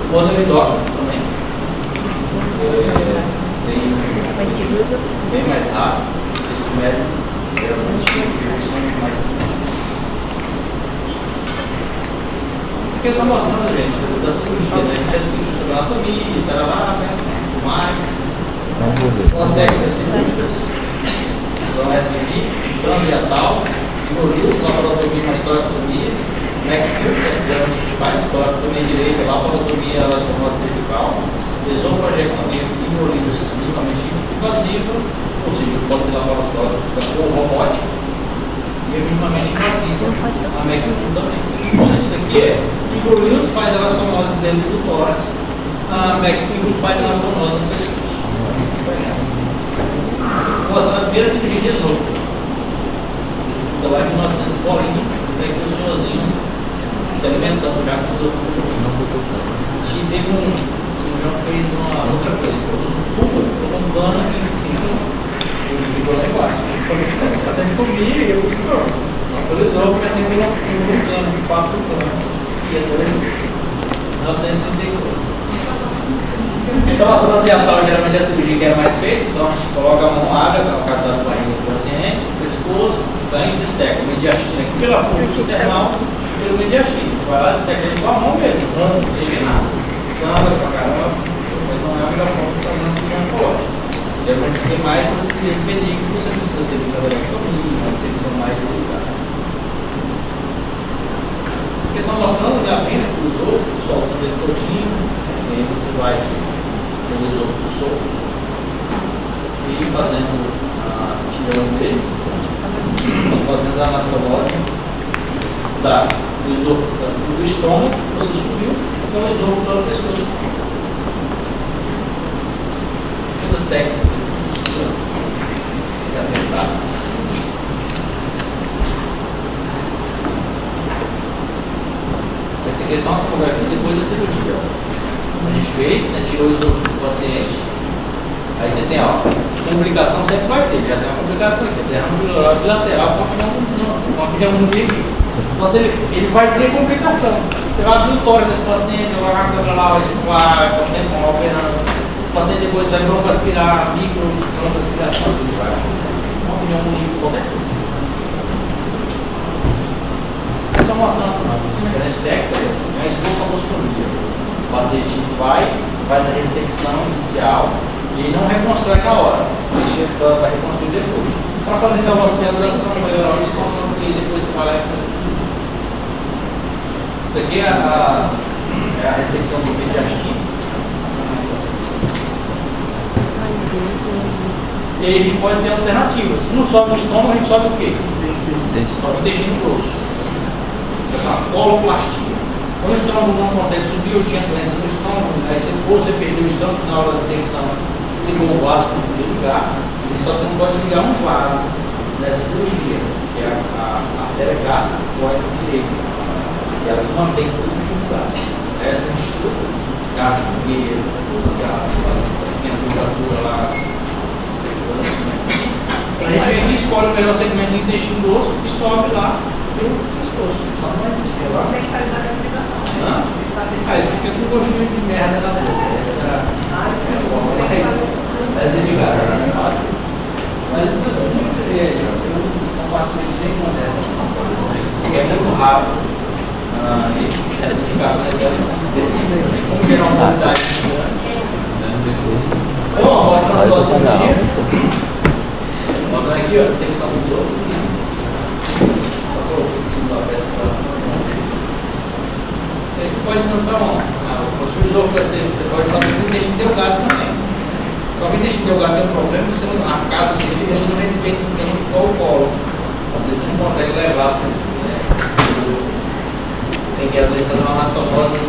O monoidócrino também. Tem bem mais rápido. Esse médio geralmente mais. Porque só mostrando, gente, da cirurgia, né? A gente já discutiu sobre anatomia, tarará, né? Mais. As técnicas cirúrgicas são essas aqui: transiatal, ivorilos, laparotomia, mastoidectomia, McCure, que geralmente a gente faz, toracotomia direita, laparotomia, elastoma cervical, esofagectomia, ivorilos minimamente invasiva, ou seja, pode ser laparoscópica ou robótica, e é minimamente invasiva. A McCure também. Tudo isso aqui é ivorilos faz elastomose dentro do tórax, a McCure faz elastomose no pescoço. Mostrando a primeira cirurgia de esôfago. Esse está lá em 1900 bolinha, até que o senhorzinho se alimentando já com esôfago. E teve um cirurgião que fez uma outra coisa, colocou um dano aqui em cima e ficou lá embaixo. Ele ficou nesse paciente comigo e eu costurou. Não foi o esôfago, mas sempre um dano, de fato, um dano. E é 1934. Então a transiatal geralmente é a cirurgia que é mais feita, então a gente coloca a mão, abre a cavidade da barriga do paciente, o pescoço, ganha e disseca o mediastino aqui pela forma external, pelo mediastino. A gente vai lá, disseca ele com a mão mesmo, não seja nada. Sangra pra caramba, mas não é a melhor forma de fazer uma cirurgia oncológica. Geralmente você tem mais para cirurgias benignas, você precisa ter linfadenectomia, uma dissecção mais delicada. Essa questão mostrando a pena para o esôfago, soltando ele todinho, e aí você vai pelo esôfago solto e fazendo tirando dele e fazendo a anastomose do esôfago do estômago, você subiu com o esôfago pelo pescoço. Coisas técnicas se atentar. Essa aqui é só uma tomografia depois da cirurgia. A gente fez, né, tirou o esôfago do paciente. Aí você tem, ó, complicação sempre vai ter, já tem uma complicação aqui, derrame pleural bilateral com uma pneumonia. Então ele vai ter complicação. Você vai abrir o tórax desse paciente, vai lá, vai operando. O paciente depois vai broncoaspirar, micro-broncoaspiração, uma pneumonia, qualquer coisa. Só mostrando a diferença técnica, é a esofagostomia. O paciente faz a ressecção inicial e não reconstrói na hora, vai reconstruir depois. Para fazer então a vascularização, melhorar o estômago e depois você vai lá e faz isso aqui é é a ressecção do mediastino. E aí a gente pode ter alternativas. Se não sobe no estômago, a gente sobe o quê? Sobe o intestino grosso. Então, coloplastia. Quando o estômago não consegue subir, eu tinha doença no estômago, aí você perdeu o estômago na hora da dissecção, ligou o vaso que não podia ligar, e só não pode ligar um vaso nessa cirurgia, que é a artéria gástrica direita. E ela mantém tudo o gástrico. O resto é estrutura, gástrica esquerda, as pequenas curvaturas lá, a gente vem aqui, escolhe o melhor segmento do intestino grosso e sobe lá pelo pescoço. Não é isso, é lá. Aí fica com gostinho de merda na boca. Essa é a forma mais dedicada, né? Mas essas muito eu não faço medição dessas, porque é muito rápido. E as indicações delas são específicas, como gerar uma qualidade. Então, mostrando só a cirurgia. Mostrando aqui, ó, a secção dos outros, né? Só coloquei em cima da peça para. Aí você pode lançar o cirurgião que você pode fazer com o intestino delgado também. Só que o intestino delgado tem um problema que você não arcada, ele não respeita o tempo do colo. Às vezes você não consegue levar, né? Você tem que às vezes fazer uma anastomose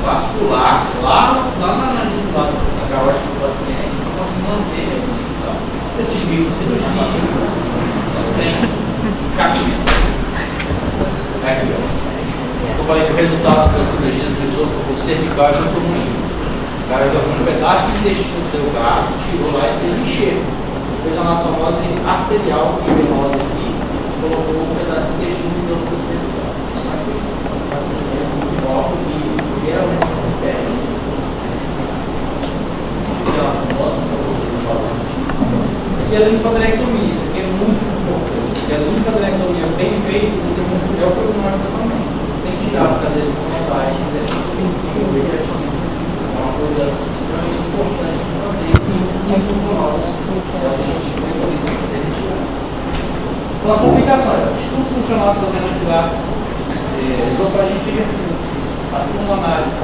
vascular lá na carótida do paciente, não consegue manter isso. Você tem cirurgia, não tem cabimento. Aqui, ó. Eu falei que o resultado das cirurgias do esôfago cervical é muito ruim. O cara pegou um pedaço de intestino delgado, tirou lá e fez um enxerto. Fez uma anastomose arterial e venosa aqui, colocou um pedaço de intestino no esôfago cervical. Só que a cirurgia é muito nova e geralmente você perde. E a linfadenectomia, isso aqui é muito importante. Porque a linfadenectomia bem feita é o prognóstico também. Você tem que tirar as cadeias frontais, é uma coisa extremamente importante de fazer e muito funcional. É o tipo de mecanismo que você retirar. Então, as complicações: estudo funcional de fazer gástrico, esofagite e refluxo, as pulmonares,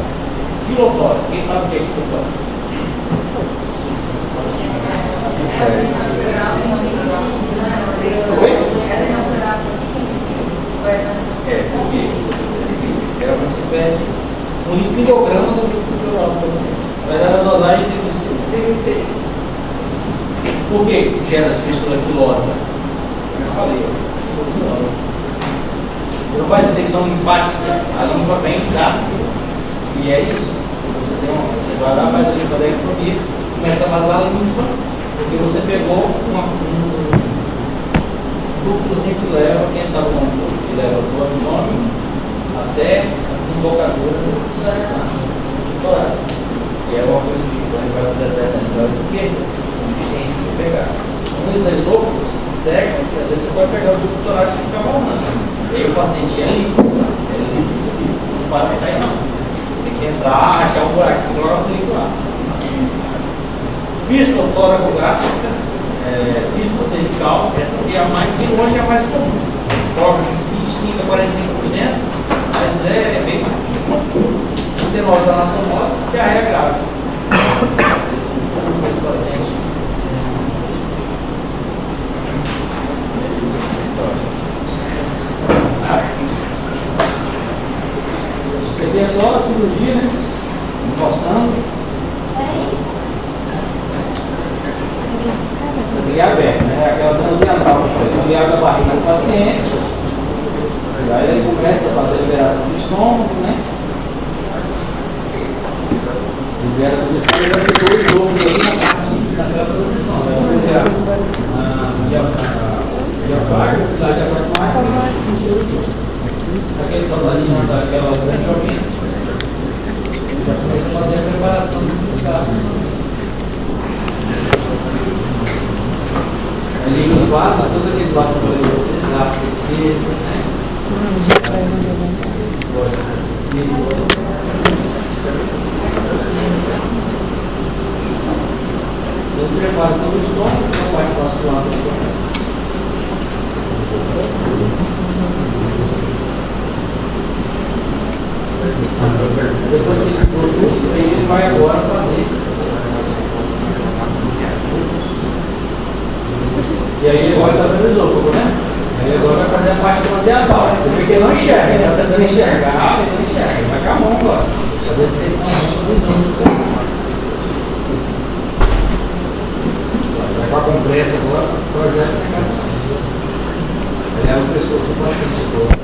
quilotória. Quem sabe o que é quilotória? Porque geralmente se pede um lipidograma do líquido do paciente. Vai dar a dosagem de triglicerídeos. Por que gera fístula quilosa? Eu já falei, fístula quilosa. Não faz dissecção linfática, a linfa vem da. E é isso. Você vai lá, faz a linfadenectomia, começa a vazar a linfa, porque você pegou um ductozinho que leva, quem sabe o nome que leva do abdômen até a desembocadura do torácico. Que é uma coisa que quando ele vai fazer acesso à esquerda, a gente tem que pegar. No esôfago, seca, porque às vezes você pode pegar o ducto torácico e ficar balando. E aí o paciente é líquido, não para de sair não. Tem que entrar, achar um buraquinho, jogar o trigo lá. Fístula tóraco-gástrica, fístula cervical, essa aqui é a mais longe, é a mais comum. Toca de 25% a 45%, mas é bem mais. Estenose da anastomose, diarreia grave. Esse paciente. Isso aqui é só a cirurgia, né? Encostando. Transiga aberta, né? Aquela transiantal, transiga da barriga do paciente. Aí ele começa a fazer a liberação do estômago, né? Libera tudo isso, ele vai ter dois ovos ali na parte daquela posição. Vai liberar a diafragma, a diafragmática, aquele totalzinho daquela grande jovem. Já começa a fazer a preparação do gasto. Liga os vasos, todos aqueles vasos que eu falei para vocês, vasos esquerdo, né? Eu preparo todo o estômago, a parte vascular do estômago. Depois que ele ficou tudo, aí ele vai agora fazer. E aí ele agora está vendo o esôfago, né? Aí ele agora vai fazer a parte frontal. Você vê que ele não enxerga, ele está tentando enxergar, ele não enxerga. Ele vai com a mão agora. Fazer seccionamento do esôfago. Vai com a compressa agora, projeto secar. Ele é o pescoço do paciente agora.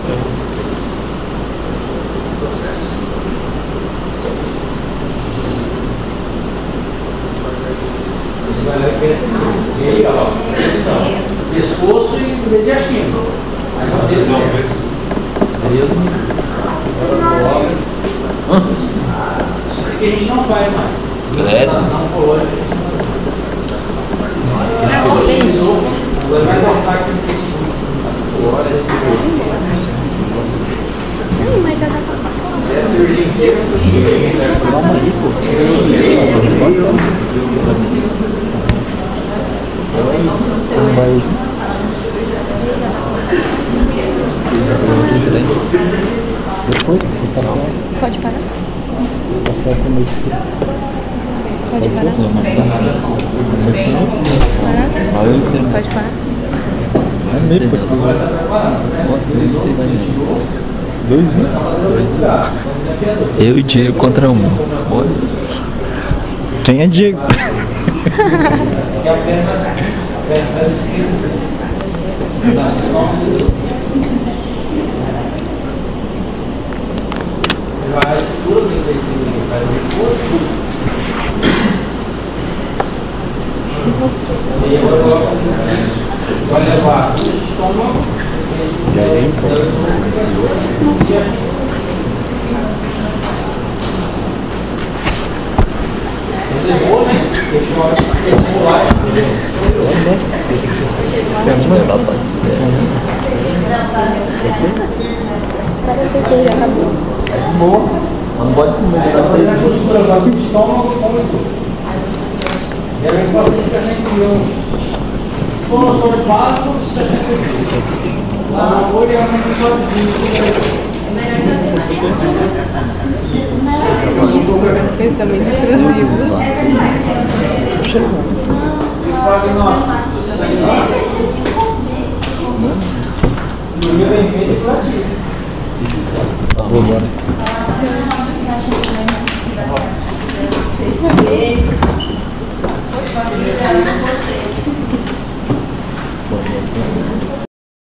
E aí, ó, pescoço e mediastino. Aí não tem isso. Isso aqui a gente não faz mais. Credo. Na oncológica. Agora vai cortar aqui no pescoço. Mas já dá pra passar. Calma aí, pô. Depois, você passar Pode parar? com medicina. Pode parar? Não, mas tá. Parar? Aí você Pode parar? você vai dar. 2 anos. Eu e o Diego contra um. Bora. Quem é Diego? Que a peça esquerda. Vai a estrutura que ele faz o reforço. E agora vai levar o estômago. E aí, levou, né? Deixou a pular. Boa. Não pode comer. Vai fazer a costura agora do estômago com o estômago. Geralmente o paciente fica sem comer uns. Se for no estômago básico, 60 minutos. Lá na folha é uma pessoa de Pensamento intrusivo. cirurgia bem feita e curativa. Vou embora.